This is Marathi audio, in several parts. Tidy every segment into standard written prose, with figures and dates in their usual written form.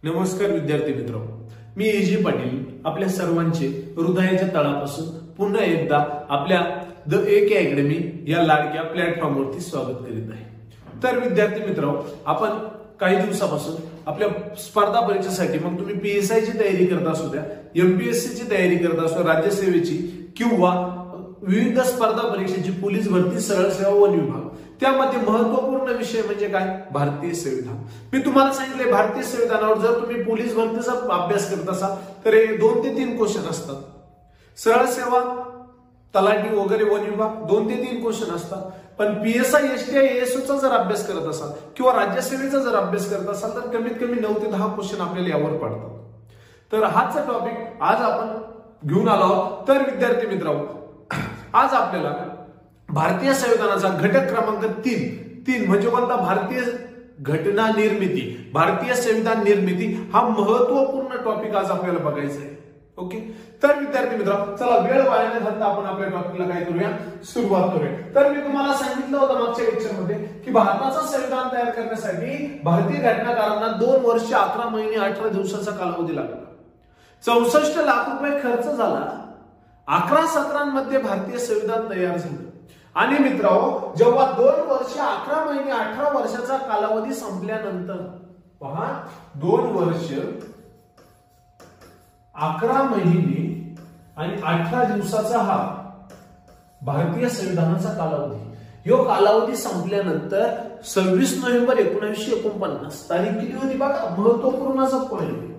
नमस्कार विद्यार्थी मित्रांनो, मी एजी पाटील आपल्या सर्वांचे हृदयाच्या तळापासून पुन्हा एकदा आपल्या द AK अकॅडमी या लाडक्या प्लॅटफॉर्मवरती स्वागत करीत आहे। तर विद्यार्थी मित्रांनो, आपण काही दिवसापासून आपल्या स्पर्धा परीक्षेसाठी मग तुम्ही PSI ची तयारी करत असू द्या, MPSC ची तयारी करत असू, राज्यसेवेची किंवा विविध स्पर्धा परीक्षेची, पोलीस भरती, सरळ सेवा, वन विभाग, त्यामध्ये महत्त्वपूर्ण विषय म्हणजे काय? भारतीय संविधान। मी तुम्हाला सांगितले भारतीय संविधानावर जर तुम्ही पोलीस भरतीचा अभ्यास करत असाल तर 2 ते 3 क्वेश्चन असतात, सरळ सेवा, तलाठी वगैरे, वन विभाग 2 ते 3 क्वेश्चन असतात। पण PSI STI ASO चा जर अभ्यास करत असाल किंवा राज्यसेवेचा जर अभ्यास करत असाल तर कमीत कमी 9 ते 10 क्वेश्चन आपल्याला यावर पडतात। तर हाच टॉपिक आज आपण घेऊन आलो आहोत। तर विद्यार्थी मित्रांनो, आज आपल्याला भारतीय संविधानाचा घटक क्रमांक 3 म्हणजे कोणता? भारतीय घटना निर्मिती, भारतीय संविधान निर्मिती हा महत्वपूर्ण टॉपिक आज आपल्याला बघायचा आहे। ओके, तर विद्यार्थी मित्रांनो, चला वेळ वाया न घालता आपण आपल्या टॉपिकला काय करूया, सुरुवात करूया। तर मी तुम्हाला सांगितलं होतं मागच्या लेक्चरमध्ये की भारताचं संविधान तयार करण्यासाठी भारतीय घटनाकारांना 2 वर्ष 11 महिने 18 दिवसाचा कालावधी लागला, 64 लाख रुपये खर्च झाला, 11 सत्रांमध्ये भारतीय संविधान तयार झालं। आणि मित्रांनो, जेव्हा 2 वर्ष 11 महिने 18 वर्षाचा कालावधी संपल्यानंतर पहा, 2 वर्ष 11 महिने आणि 18 दिवसाचा हा भारतीय संविधानाचा कालावधी, यो कालावधी संपल्यानंतर 26 नोव्हेंबर 1949 तारीख किती होती बघा, महत्वपूर्ण असा पॉइंट,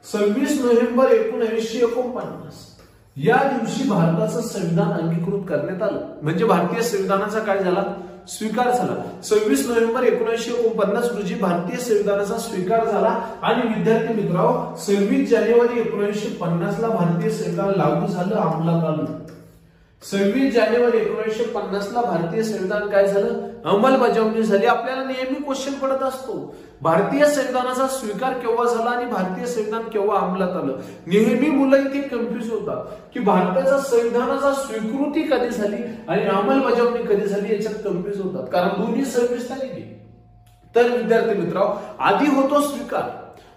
26 नोव्हेंबर 1949 या दिवशी भारताचं संविधान अंगीकृत करण्यात आलं, म्हणजे भारतीय संविधानाचा काय झाला, स्वीकार झाला। 26 नोव्हेंबर 1949 रोजी भारतीय संविधानाचा स्वीकार झाला। आणि विद्यार्थी मित्रांनो, 26 जानेवारी 1950 ला भारतीय संविधान लागू झालं, अंमलात आलं। 26 जानेवारी 1950 ला भारतीय संविधान काय झालं, अंमलबजावणी झाली। आपल्याला नेहमी क्वेश्चन पडत असतो, भारतीय संविधानाचा स्वीकार केव्हा झाला आणि भारतीय संविधान केव्हा अंमलात आलं। नेहमी मुलं इथे कन्फ्युज होतात की भारताच्या संविधानाचा स्वीकृती कधी झाली आणि अंमलबजावणी कधी झाली, याच्यात कन्फ्युज होतात, कारण दोन्ही 26 तारीख आहे। तर विद्यार्थी मित्रांनो, आधी होतो स्वीकार,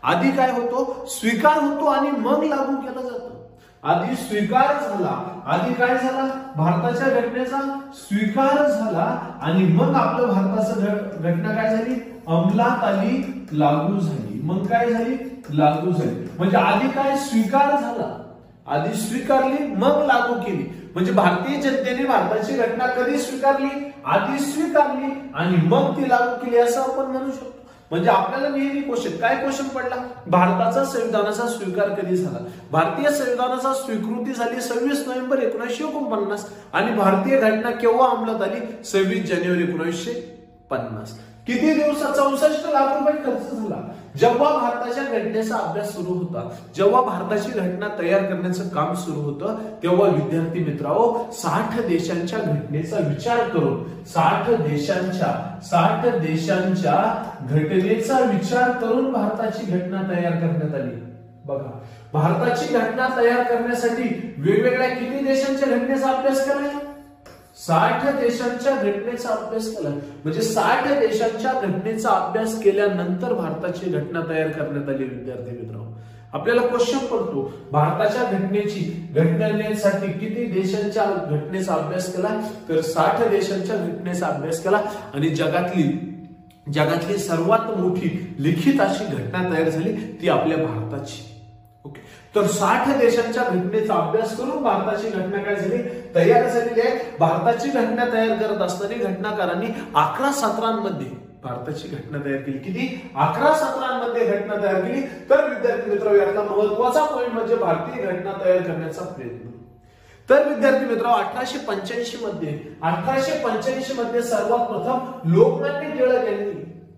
आधी काय होतो, स्वीकार होतो आणि मग लागू केला जातो। आधी स्वीकार झाला, आधी काय झाला, भारताच्या घटनेचा स्वीकार झाला आणि मग आपलं भारताचं घटना काय झाली, अंमलात आली, लागू झाली। मग काय झाली, लागू झाली। म्हणजे आधी काय, स्वीकार झाला, आधी स्वीकारली मग लागू केली। म्हणजे भारतीय जनतेने भारताची घटना कधी स्वीकारली, आधी स्वीकारली आणि मग ती लागू केली, असं आपण म्हणू शकतो। म्हणजे आपल्याला नेहमी क्वेश्चन पडला, भारताचा संविधानाचा स्वीकार कधी झाला, भारतीय संविधानाचा स्वीकृती झाली 26 नोव्हेंबर 1949 आणि भारतीय घटना केव्हा अंमलात आली, 26 जानेवारी 1950। किती दिवसात 64 लाख रुपये खर्च झाला। जेव्हा भारताच्या घटनेचा अभ्यास सुरू होता, जेव्हा भारताची घटना तयार करण्याचं काम सुरू होतं, तेव्हा विद्यार्थी मित्रांनो, 60 देशांच्या घटनेचा विचार करून 60 देशांच्या घटनेचा विचार करून भारताची घटना तयार करण्यात आली। बघा, भारताची घटना तयार करण्यासाठी वेगवेगळ्या किती देशांच्या घटनेचा अभ्यास केला, 60 देशांच्या घटनेचा अभ्यास केला। म्हणजे 60 देशांच्या घटनेचा अभ्यास केल्यानंतर भारताची घटना तयार करण्यात आली। विद्यार्थी मित्रांनो, आपल्याला क्वेश्चन पडतो, भारताच्या घटनेसाठी किती देशांच्या घटनेचा अभ्यास केला, तर 60 देशांच्या घटनेचा अभ्यास केला आणि जगातली सर्वात मोठी लिखित अशी घटना तयार झाली, ती आपल्या भारताची। ओके, तर 60 देशांच्या घटनेचा अभ्यास करून भारताची घटना काय झाली, तयार झालेली आहे। भारताची घटना तयार करत असताना घटनाकारांनी 11 सत्रांमध्ये भारताची घटना तयार केली। किती? 11 सत्रांमध्ये घटना तयार केली। तर विद्यार्थी मित्रांनो, यातला महत्वाचा पॉइंट म्हणजे भारतीय घटना तयार करण्याचा प्रयत्न। तर विद्यार्थी मित्रांनो, 1885 मध्ये सर्वात प्रथम लोकमान्य टिळक यांनी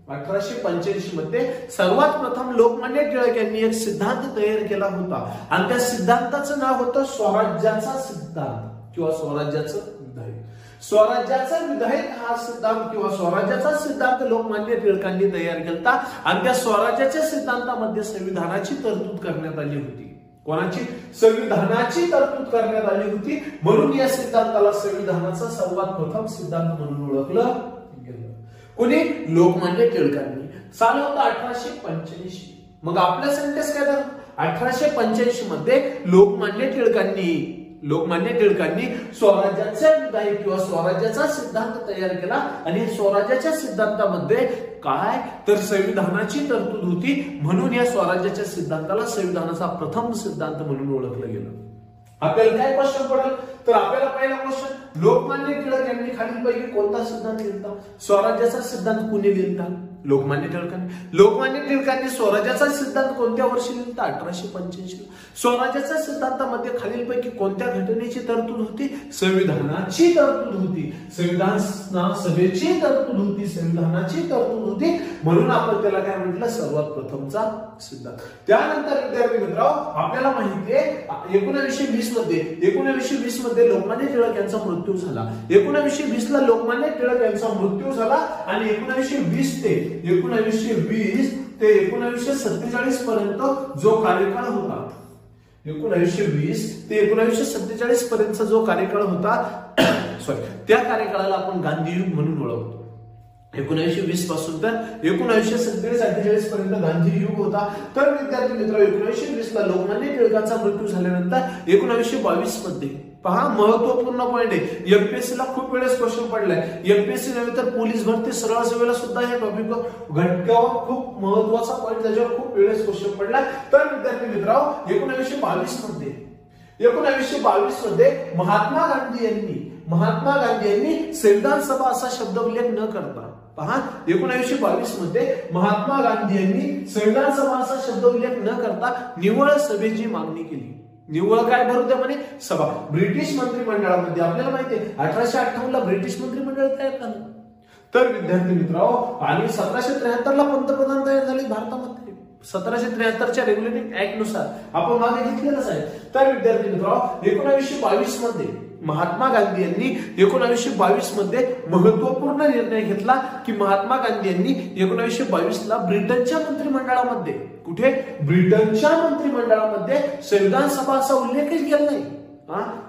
1885 मध्ये सर्वात प्रथम लोकमान्य टिळक यांनी एक सिद्धांत तयार केला होता आणि त्या सिद्धांताचं नाव होतं स्वराज्याचा सिद्धांत किंवा स्वराज्याचं विधायक। स्वराज्याचा विधायक हा सिद्धांत किंवा स्वराज्याचा सिद्धांत लोकमान्य टिळकांनी तयार केला आणि त्या स्वराज्याच्या सिद्धांतामध्ये संविधानाची तरतूद करण्यात आली होती। कोणाची? संविधानाची तरतूद करण्यात आली होती। म्हणून या सिद्धांताला संविधानाचा सर्वात प्रथम सिद्धांत म्हणून ओळखलं गेलं। कोणी? लोकमान्य टिळकांनी। साल होता 1885। मग आपलं सेंटेन्स काय झालं? 1885 मध्ये लोकमान्य टिळकांनी स्वराज्याचा विधायक किंवा स्वराज्याचा सिद्धांत तयार केला आणि स्वराज्याच्या सिद्धांतामध्ये काय तर संविधानाची तरतूद होती, म्हणून या स्वराज्याच्या सिद्धांताला संविधानाचा प्रथम सिद्धांत म्हणून ओळखलं गेलं. आपल्याला काय क्वेश्चन पडेल तर आपल्याला पहिला क्वेश्चन, लोकमान्य टिळक यांनी खालीलपैकी कोणता सिद्धांत लिहिला? स्वराज्याचा सिद्धांत कुणी लिहिला? लोकमान्य टिळकांनी स्वराज्याचा सिद्धांत कोणत्या वर्षी लिहिला? 1885. स्वराज्याच्या सिद्धांतामध्ये खालीलपैकी कोणत्या घटनेची तरतूद होती? संविधानाची तरतूद होती, संविधान सभेची तरतूद होती, संविधानाची तरतूद होती, म्हणून आपण त्याला काय म्हटलं? सर्वात प्रथमचा सिद्धांत. त्यानंतर विद्यार्थी मित्रांनो, आपल्याला माहिती आहे 1920 मध्ये लोकमान्य टिळक यांचा मृत्यू झाला. 1920 ला लोकमान्य टिळक यांचा मृत्यू झाला आणि 1920 ते 1947 पर्यंत जो कार्यकाळ होता, 1920 ते 1947 पर्यंतचा जो कार्यकाळ होता त्या कार्यकाळाला आपण गांधीयुग म्हणून ओळखतो. 1920 पासून तर 1947-48 पर्यंत गांधी युग होता. तर विद्यार्थी मित्र 1920 ला लोकमान्य टिळकांचा मृत्यू झाल्यानंतर 1922 मध्ये पहा, महत्वपूर्ण पॉइंट आहे, एमपीएससी ला खूप वेळेस क्वेश्चन पडलाय. एमपीएससी नव्हे तर पोलीस भरती सरळ सेवेला सुद्धा हे टॉपिक घटकावर खूप महत्वाचा पॉइंट, त्याच्यावर खूप वेळेस क्वेश्चन पडलाय. तर विद्यार्थी मित्रांनो 1922 मध्ये महात्मा गांधी यांनी संविधान सभा असा शब्द उल्लेख न करता, पहा 1922 मध्ये महात्मा गांधी यांनी संविधान सभा असा शब्द उल्लेख न करता निव्वळ सभेची मागणी केली. निव्वळ काय भरू द्या म्हणे? सभा. ब्रिटिश मंत्रिमंडळामध्ये आपल्याला माहिती आहे 1858 ला ब्रिटिश मंत्रिमंडळ तयार झालं. तर विद्यार्थी मित्रांनो, आणि 1773 ला पंतप्रधान तयार झाले भारतामध्ये. 1773च्या रेग्युलेटिंग ऍक्ट नुसार आपण मागे घेतलेलंच आहे. तर विद्यार्थी मित्रांनो 1922 मध्ये महात्मा गांधी यांनी 1922 मध्ये महत्वपूर्ण निर्णय घेतला की महात्मा गांधी यांनी 1922 ला ब्रिटनच्या मंत्रिमंडळामध्ये, कुठे? ब्रिटनच्या मंत्रिमंडळामध्ये संविधान सभा असा उल्लेखच केला नाही.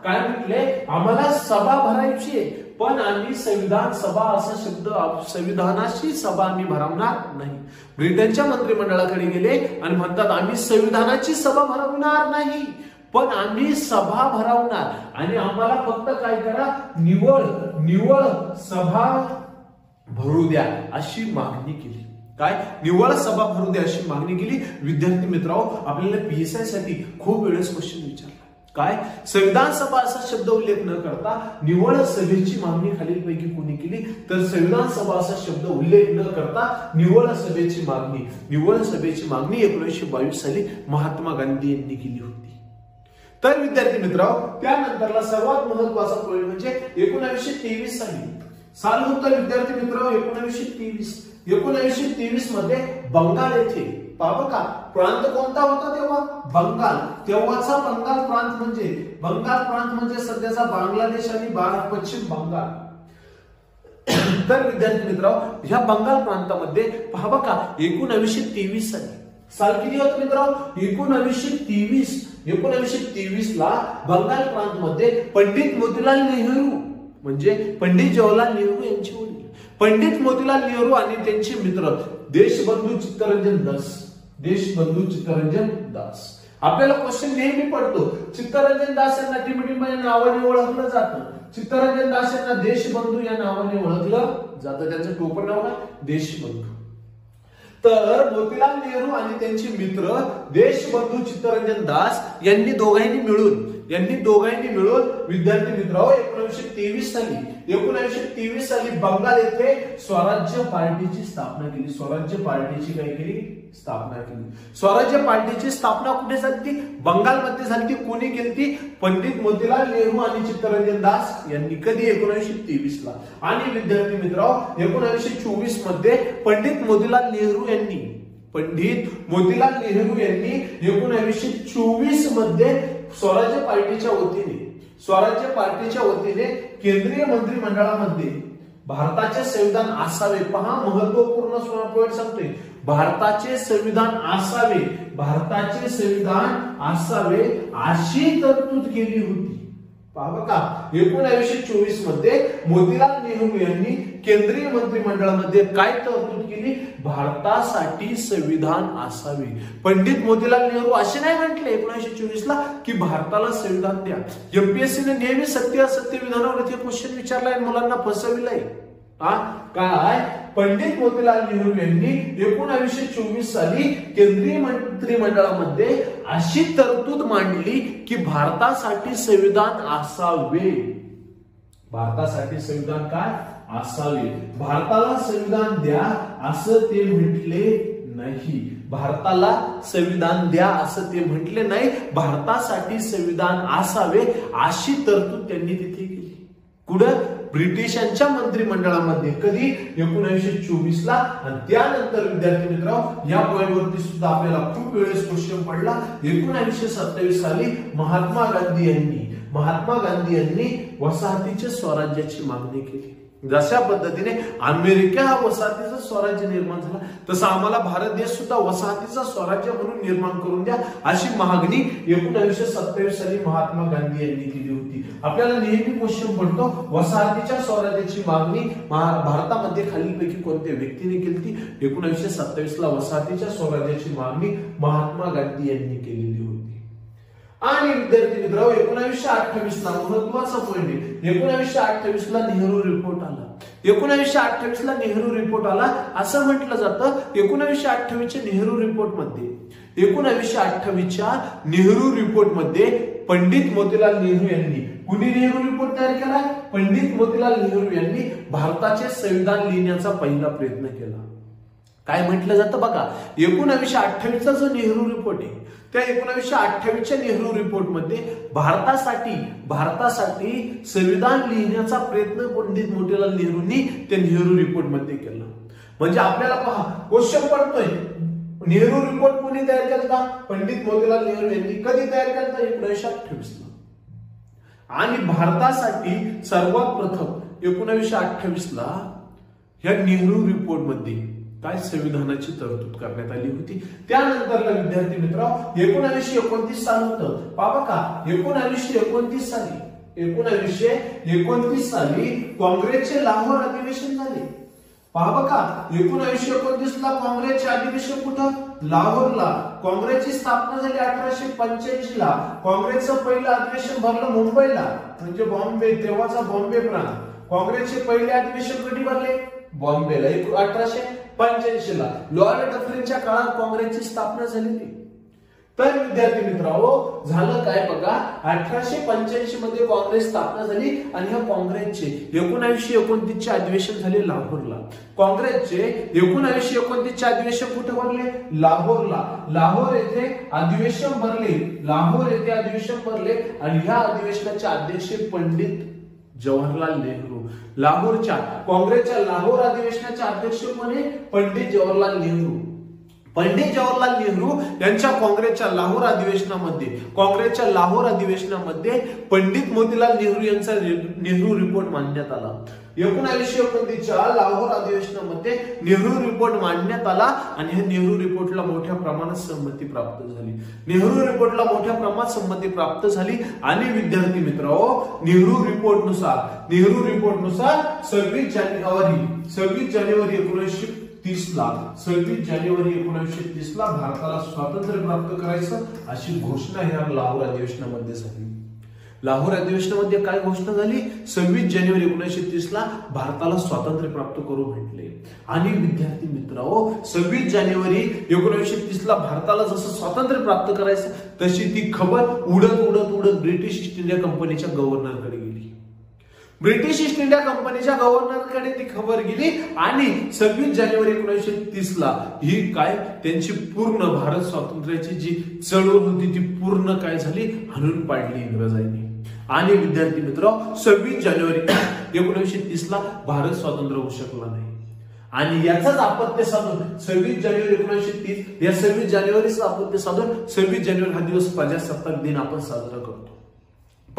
काय म्हटले? आम्हाला सभा भरायची आहे, पण आम्ही संविधान सभा असा शब्द, संविधानाची सभा आम्ही भरवणार नाही. ब्रिटनच्या मंत्रिमंडळाकडे गेले आणि म्हणतात आम्ही संविधानाची सभा भरवणार नाही, पण आम्ही सभा भरवणार आणि आम्हाला फक्त काय करा? निव्वळ सभा भरू द्या अशी मागणी केली. काय? निव्वळ सभा भरू द्या अशी मागणी केली. विद्यार्थी मित्रांनो, आपल्याला पीएसआय साठी खूप वेळेस क्वेश्चन विचारला. काय? संविधान सभा असा शब्द उल्लेख न करता निव्वळ सभेची मागणी खालीलपैकी कोणी केली? तर संविधान सभा असा शब्द उल्लेख न करता निव्वळ सभेची मागणी 1922 साली महात्मा गांधी यांनी केली होती. तर विद्यार्थी मित्रांनो, त्यानंतरला सर्वात महत्वाचा पॉइंट म्हणजे 1923 साल होतं विद्यार्थी मित्रांनो 1923 मध्ये बंगाल येथे, पहा का प्रांत कोणता होता तेव्हा? बंगाल. तेव्हाचा बंगाल प्रांत म्हणजे सध्याचा बांगलादेश आणि पश्चिम बंगाल. तर विद्यार्थी मित्रांनो, ह्या बंगाल प्रांतामध्ये पहा का 1923 साली, साल किती होतं मित्रांनो? 1923 ला बंगाल प्रांत मध्ये पंडित मोतीलाल नेहरू म्हणजे पंडित जवाहरलाल नेहरू यांची वडील, पंडित मोतीलाल नेहरू आणि त्यांचे मित्र देशबंधू चित्तरंजन दास. आपल्याला क्वेश्चन नेहमी पडतो, चित्तरंजन दास यांना टिमटिम या नावाने ओळखलं जातं, चित्तरंजन दास यांना देशबंधू या नावाने ओळखलं जातं. त्यांचं टोपण नाव काय? देशबंधू. तर मोतीलाल नेहरू आणि त्यांचे मित्र देशबंधू चित्तरंजन दास यांनी दोघांनी मिळून विद्यार्थी मित्रांनो 1923 साली बंगाल येथे स्वराज्य पार्टीची स्थापना केली. स्वराज्य पार्टीची स्थापना कुठे झाली? बंगालमध्ये झाली. कोणी केली? पंडित मोतीलाल नेहरू आणि चित्तरंजन दास यांनी. कधी? 1923 ला. आणि विद्यार्थी मित्रांनो 1924 मध्ये पंडित मोतीलाल नेहरू यांनी 1924 मध्ये स्वराज्य पार्टीच्या वतीने केंद्रीय मंत्रिमंडळामध्ये भारताचे संविधान असावे, पहा महत्वपूर्ण पॉइंट सांगतोय, भारताचे संविधान असावे अशी तरतूद केली होती. पहा का 1924 मध्ये मोतीलाल नेहरू यांनी केंद्रीय मंत्रिमंडळामध्ये काय तरतूद केली? भारतासाठी संविधान असावे. पंडित मोतीलाल नेहरू असे नाही म्हटले 1924 ला की भारताला संविधान द्या. एमपीएससीने नेहमी सत्य असत्य विधानावर क्वेश्चन विचारलाय, मुलांना फसविलाय. काय पंडित मोतीलाल नेहरू यांनी 1924 साली केंद्रीय मंत्रिमंडळामध्ये अशी तरतूद मांडली की भारतासाठी संविधान असावे. भारतासाठी संविधान काय असावे, भारताला संविधान द्या असं ते म्हटले नाही. भारताला संविधान द्या असं ते म्हटले नाही, भारतासाठी संविधान असावे अशी तरतूद त्यांनी तिथे केली. कुठं? ब्रिटिशांच्या मंत्रिमंडळामध्ये. कधी? 1924 ला. आणि त्यानंतर विद्यार्थी मित्रांनो या पॉइंटवरती सुद्धा आपल्याला खूप वेळेस क्वेश्चन पडला. 1927 साली महात्मा गांधी यांनी वसाहतीच्या स्वराज्याची मागणी केली. जशा पद्धतीने अमेरिका हा वसाहतीचा स्वराज्य निर्माण झाला, तसं आम्हाला भारत देश सुद्धा वसाहतीचा स्वराज्य म्हणून निर्माण करून द्या अशी मागणी 1927 साली महात्मा गांधी यांनी केली होती. आपल्याला नेहमी क्वेश्चन पडतो वसाहतीच्या स्वराज्याची मागणी भारतामध्ये खालीलपैकी कोणत्या व्यक्तीने केली? 1927 ला वसाहतीच्या स्वराज्याची मागणी महात्मा गांधी यांनी केलेली होती. आणि विद्यार्थी मित्रांनो 1928 ला महत्वाचा पॉइंट आहे, 1928 ला नेहरू रिपोर्ट आला. 1928 ला नेहरू रिपोर्ट आला असं म्हटलं जातं. 1928च्या नेहरू रिपोर्ट मध्ये पंडित मोतीलाल नेहरू यांनी, कुणी नेहरू रिपोर्ट तयार केला? पंडित मोतीलाल नेहरू यांनी भारताचे संविधान लिहिण्याचा पहिला प्रयत्न केला. काय म्हटलं जातं बघा, 1928चा जो नेहरू रिपोर्ट आहे त्या 1928च्या नेहरू रिपोर्ट मध्ये भारतासाठी संविधान लिहिण्याचा प्रयत्न पंडित मोतीलाल नेहरूंनी त्या नेहरू रिपोर्ट मध्ये केला. म्हणजे आपल्याला पहा क्वेश्चन पडतोय नेहरू रिपोर्ट कोणी तयार केला? पंडित मोतीलाल नेहरू यांनी. कधी तयार केला? 1928 ला. आणि भारतासाठी सर्वात प्रथम 1928 ला या नेहरू रिपोर्ट मध्ये काय संविधानाची तरतूद करण्यात आली होती. त्यानंतरला विद्यार्थी मित्रांनो 1929 साल होतं. पहा का 1929 साली काँग्रेसचे लाहोर अधिवेशन झाले. पहा का 1929 ला काँग्रेसचे अधिवेशन कुठं? लाहोरला. काँग्रेसची स्थापना झाली 1885 ला. काँग्रेसचं पहिलं अधिवेशन भरलं मुंबईला, म्हणजे बॉम्बे, तेव्हाचा बॉम्बे प्रांत. काँग्रेसचे पहिले अधिवेशन कधी भरले? बॉम्बेला 1885 ला. लॉर्ड डफरिनच्या काळात काँग्रेसची स्थापना झालेली. तर विद्यार्थी मित्रांनो झालं काय बघा, 1885 मध्ये काँग्रेस स्थापना झाली आणि ह्या काँग्रेसचे 1929 चे अधिवेशन झाले लाहोरला. काँग्रेसचे 1929 चे अधिवेशन कुठे भरले? लाहोरला. लाहोर येथे अधिवेशन भरले आणि ह्या अधिवेशनाचे अध्यक्ष पंडित जवाहरलाल नेहरू. लाहोरच्या काँग्रेसच्या लाहोर अधिवेशनाचे अध्यक्ष कोणी? पंडित जवाहरलाल नेहरू. पंडित जवाहरलाल नेहरू यांच्या काँग्रेसच्या लाहोर अधिवेशनामध्ये पंडित मोतीलाल नेहरू यांचा नेहरू रिपोर्ट मांडण्यात आला. 1929च्या लाहोर अधिवेशनामध्ये नेहरू रिपोर्ट मांडण्यात आला आणि या नेहरू रिपोर्टला मोठ्या प्रमाणात संमती प्राप्त झाली. आणि विद्यार्थी मित्रांनो नेहरू रिपोर्टनुसार 26 जानेवारी 1930 ला भारताला स्वातंत्र्य प्राप्त करायचं अशी घोषणा ह्या लाहोर अधिवेशनामध्ये झाली. लाहोर अधिवेशनामध्ये काय घोषणा झाली? 26 जानेवारी 1930 ला भारताला स्वातंत्र्य प्राप्त करू म्हटले. आणि विद्यार्थी मित्रांनो 26 जानेवारी 1930 ला भारताला जसं स्वातंत्र्य प्राप्त करायचं तशी ती खबर उडत ब्रिटिश ईस्ट इंडिया कंपनीच्या गव्हर्नरकडे गेली. ब्रिटिश ईस्ट इंडिया कंपनीच्या गव्हर्नरकडे ती खबर गेली आणि 26 जानेवारी 1930 ला ही काय त्यांची पूर्ण भारत स्वातंत्र्याची जी चळवळ होती ती पूर्ण काय झाली? हाणून पाडली इंग्रजांनी. आणि विद्यार्थी मित्रांनो 26 जानेवारी 1930 ला भारत स्वतंत्र होऊ शकला नाही. आणि याचाच आपत्य साधून 26 जानेवारी 1930 या 26 जानेवारीचा आपत्य साधून 26 जानेवारी हा दिवस प्रजासत्ताक दिन आपण साजरा करतो.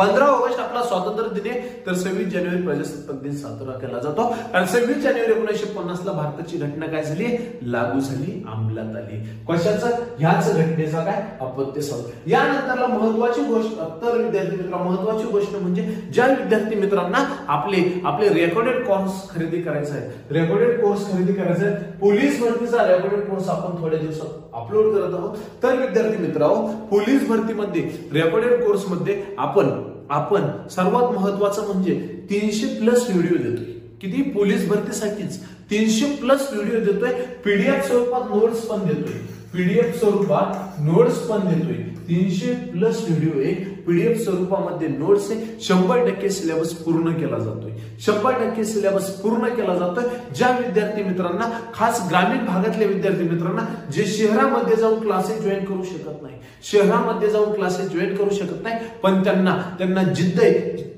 15 ऑगस्ट आपला स्वातंत्र्य दिन आहे, तर 26 जानेवारी प्रजासत्ताक दिन साजरा केला जातो. आणि 26 जानेवारी 1950 ला भारताची घटना काय झाली, लागू झाली, अंमलात आली. कशाचं, ह्याच घटनेचा काय, अपत्य संस्कार. यानंतरला महत्वाची गोष्ट, तर विद्यार्थी मित्रांनो महत्वाची गोष्ट म्हणजे ज्या विद्यार्थी मित्रांना आपले रेकॉर्डेड कोर्स खरेदी करायचा आहे, रेकॉर्डेड कोर्स खरेदी करायचा आहे, पोलीस भरतीचा रेकॉर्डेड कोर्स आपण थोड्या दिवसात अपलोड करत आहोत. तर विद्यार्थी मित्रांनो पोलीस भरतीमध्ये रेकॉर्डेड कोर्स मध्ये आपण सर्वात महत्वाचं म्हणजे 300+ व्हिडिओ देतोय. किती, पोलीस भरतीसाठीच 300+ व्हिडिओ देतोय. पीडीएफ स्वरूपात नोट्स पण देतोय, पीडीएफ स्वरूपात नोट्स पण देतोय. 300+ व्हिडिओ आहे, पीडीएफ स्वरूपामध्ये नोट्स आहे. 100% सिलेबस पूर्ण केला जातोय, 100% सिलेबस पूर्ण केला जातोय. ज्या विद्यार्थी मित्रांना, खास ग्रामीण भागातल्या विद्यार्थी मित्रांना जे शहरामध्ये जाऊन क्लासेस जॉईन करू शकत नाही, शहरामध्ये जाऊन क्लासेस जॉईन करू शकत नाही, पण त्यांना जिद्द आहे,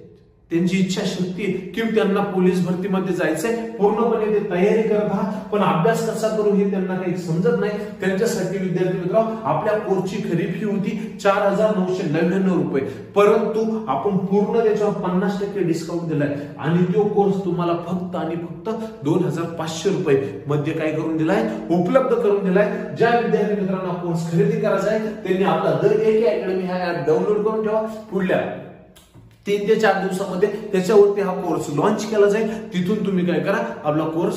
त्यांची इच्छाशक्ती की त्यांना पोलीस भरतीमध्ये जायचंय, पूर्णपणे ते तयारी करत आहात, पण अभ्यास कसा करू हे त्यांना काही समजत नाही. त्यांच्यासाठी विद्यार्थी मित्रांनो आपल्या कोर्सची खरी फी होती 4,999 रुपये, परंतु आपण पूर्ण त्याच्यावर 50% डिस्काउंट दिलाय आणि तो कोर्स तुम्हाला फक्त आणि फक्त 2,500 रुपये मध्ये काय करून दिलाय, उपलब्ध करून दिलाय. ज्या विद्यार्थी मित्रांना कोर्स खरेदी करायचा आहे त्यांनी आपला द AK अकॅडमी हा ऍप डाउनलोड करून ठेवा. पुढल्या 3 ते 4 दिवसामध्ये त्याच्यावरती हा कोर्स लॉन्च केला जाईल. तिथून तुम्ही काय करा, आपला कोर्स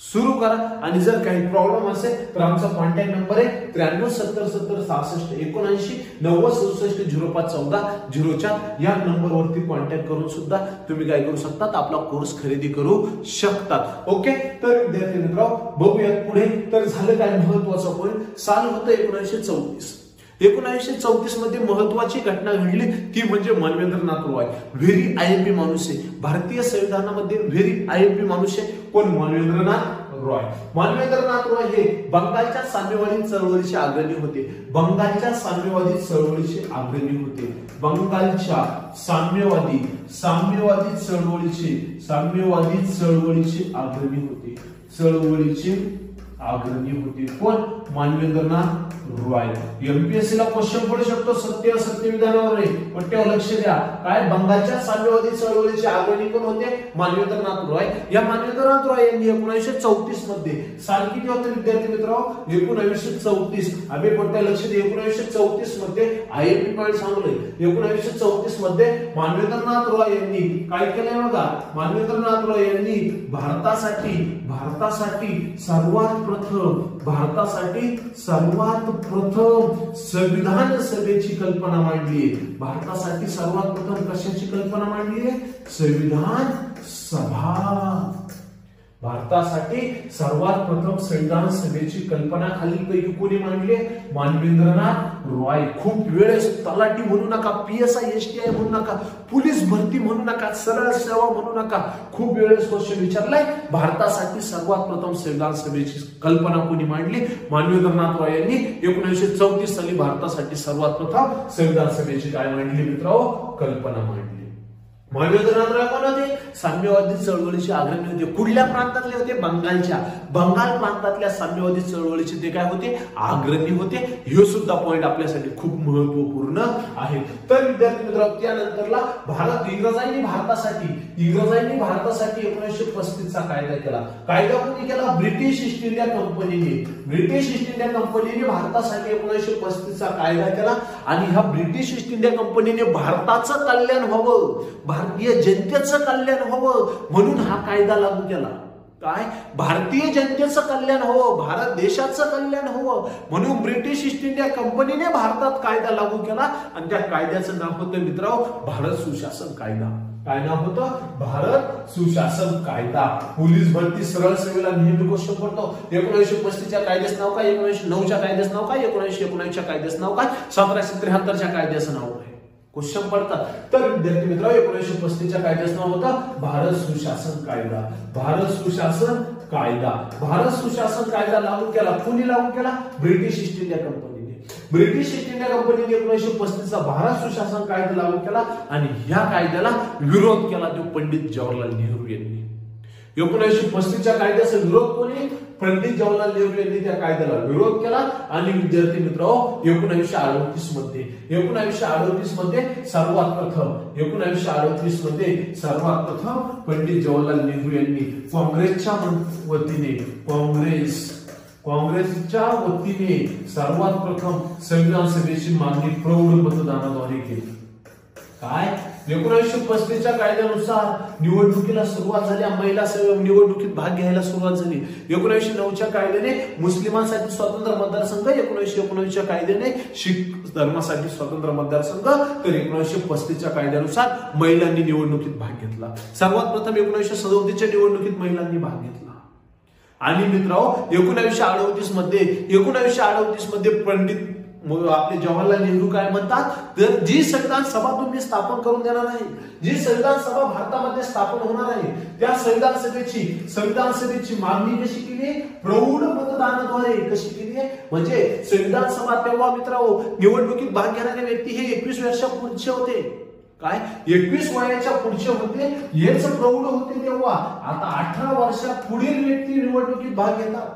सुरू करा. आणि जर काही प्रॉब्लेम असेल तर आमचा कॉन्टॅक्ट नंबर आहे 93 70 70 66 79 90 67 05 14 04. या नंबरवरती कॉन्टॅक्ट करून सुद्धा तुम्ही काय करू शकतात, आपला कोर्स खरेदी करू शकतात. ओके, तर विद्यार्थी मित्रांनो बघूयात पुढे. तर झालं काय महत्वाचं पॉईंट, साल होतं 1934. 1934 मध्ये महत्वाची घटना घडली ती म्हणजे मानवेंद्रनाथ रॉय. व्हेरी IMP माणूस आहे, भारतीय संविधानामध्ये व्हेरी IMP माणूस आहे. कोण, मानवेंद्रनाथ रॉय. मानवेंद्रनाथ रॉय हे बंगालच्या साम्यवादी चळवळीचे अग्रणी होते, बंगालच्या साम्यवादी चळवळीचे अग्रणी होते, बंगालच्या साम्यवादी चळवळीचे अग्रणी होते, चळवळीचे अग्रणी होते. कोण, मानवेंद्रनाथ रॉय. MPSC ला क्वेश्चन पडू शकतो सत्य असत्य विधानावर आहे, पण तेव्हा लक्ष द्या. काय, बंगालच्या साम्यवादी चळवळीचे अग्रणी कोण होते, मानवेंद्रनाथ रॉय. या मानवेंद्रनाथ रॉय यांनी 1934 मध्ये, साल किती होते विद्यार्थी मित्रांनो, 1934. आम्ही कोणत्या लक्ष द्या, 1934 मध्ये IMP पॉईंट सांगलोय. 1934 मध्ये मानवेंद्रनाथ रॉय यांनी काय केलंय बघा, मानवेंद्रनाथ रॉय यांनी भारतासाठी सर्वात प्रथम संविधान सभेची कल्पना मांडली. भारतासाठी सर्वात प्रथम कशाची कल्पना मांडली आहे, संविधान सभा. भारतासाठी सर्वात प्रथम संविधान सभेची कल्पना खालीलपैकी कोणी मांडली, मानवेंद्रनाथ रॉय. खूप वेळेस तलाठी म्हणू नका, PSI STI म्हणू नका, पोलीस भरती म्हणू नका, सरळ सेवा म्हणू नका. खूप वेळेस क्वेश्चन विचारलाय, भारतासाठी सर्वात प्रथम संविधान सभेची कल्पना कोणी मांडली, मानवेंद्रनाथ रॉय यांनी 1934 साली भारतासाठी सर्वात प्रथम संविधान सभेची काय मांडली मित्रांनो, कल्पना मांडली. मानवेंद्रनाथ रॉय कोण होते, साम्यवादी चळवळीचे अग्रणी होते. कुठल्या प्रांतातले होते, बंगाल प्रांतातल्या साम्यवादी चळवळीचे ते काय होते, अग्रणी होते. हे सुद्धा पॉइंट आपल्यासाठी खूप महत्वपूर्ण आहे. तर विद्यार्थी मित्रांनो त्यानंतरला इंग्रजांनी भारतासाठी 1935 चा कायदा केला. कायदा कोणी केला, ब्रिटिश ईस्ट इंडिया कंपनीने भारतासाठी 1935 चा कायदा केला. आणि ह्या ब्रिटिश ईस्ट इंडिया कंपनीने भारताचं कल्याण व्हावं, भारतीय जनतेचं कल्याण व्हावं म्हणून हा कायदा लागू केला. काय, भारतीय जनतेचं कल्याण हवं, भारत देशाचं कल्याण हवं म्हणून ब्रिटिश ईस्ट इंडिया कंपनीने भारतात कायदा लागू केला. आणि त्या कायद्याचं नाव होतं मित्रांनो भारत सुशासन कायदा. काय नाव होतं, भारत सुशासन कायदा. पोलीस भरती सरळ सेवेला नेहमी क्वेश्चन पडतो. 1935 च्या कायद्याचं नाव काय, 1909 च्या कायद्याचं नाव काय, 1919 च्या कायद्याचं नाव काय, 1773 च्या कायद्याचं नाव काय, क्वेश्चन पडतात. तर विद्यार्थी मित्रांनो 1935 च्या कायद्याचं नाव होतं भारत सुशासन कायदा. भारत सुशासन कायदा लागू केला. कोणी लागू केला, ब्रिटिश ईस्ट इंडिया कंपनीने. 1935 चा भारत सुशासन कायदा लागू केला. आणि ह्या कायद्याला विरोध केला तो पंडित जवाहरलाल नेहरू यांनी. 1935च्या कायद्याचा विरोध कोणी? पंडित जवाहरलाल नेहरू यांनी त्या कायद्याला विरोध केला आणि विद्यार्थी मित्रांनो 1938 मध्ये 1938 मध्ये सर्वात प्रथम पंडित जवाहरलाल नेहरू यांनी काँग्रेसच्या वतीने सर्वात प्रथम संविधान सभेची मागणी प्रौढ मतदानाद्वारे केली. काय? 1935च्या कायद्यानुसार निवडणुकीला सुरुवात झाली, महिला निवडणुकीत भाग घ्यायला सुरुवात झाली. 1909च्या कायद्याने मुस्लिमांसाठी स्वतंत्र मतदारसंघ, 1919च्या कायद्याने शीख धर्मासाठी स्वतंत्र मतदारसंघ, तर 1935च्या कायद्यानुसार महिलांनी निवडणुकीत भाग घेतला. सर्वात प्रथम 1937च्या निवडणुकीत महिलांनी भाग घेतला. आणि मित्रांनो 1938 मध्ये पंडित आपले जवाहरलाल नेहरू काय म्हणतात, तर जी संविधान सभा तुम्ही स्थापन करून देणार आहे, जी संविधान सभा भारतामध्ये स्थापन होणार आहे, त्या संविधान सभेची मागणी कशी केली? प्रौढ मतदानाद्वारे. कशी केली? म्हणजे संविधान सभा तेव्हा मित्रांनो निवडणुकीत भाग घेणारे व्यक्ती हे 21 वर्षा पुढचे होते. काय? 21 वयाच्या पुढचे होते, हेच प्रौढ होते तेव्हा. आता 18 वर्षा पुढील व्यक्ती निवडणुकीत भाग घेतात.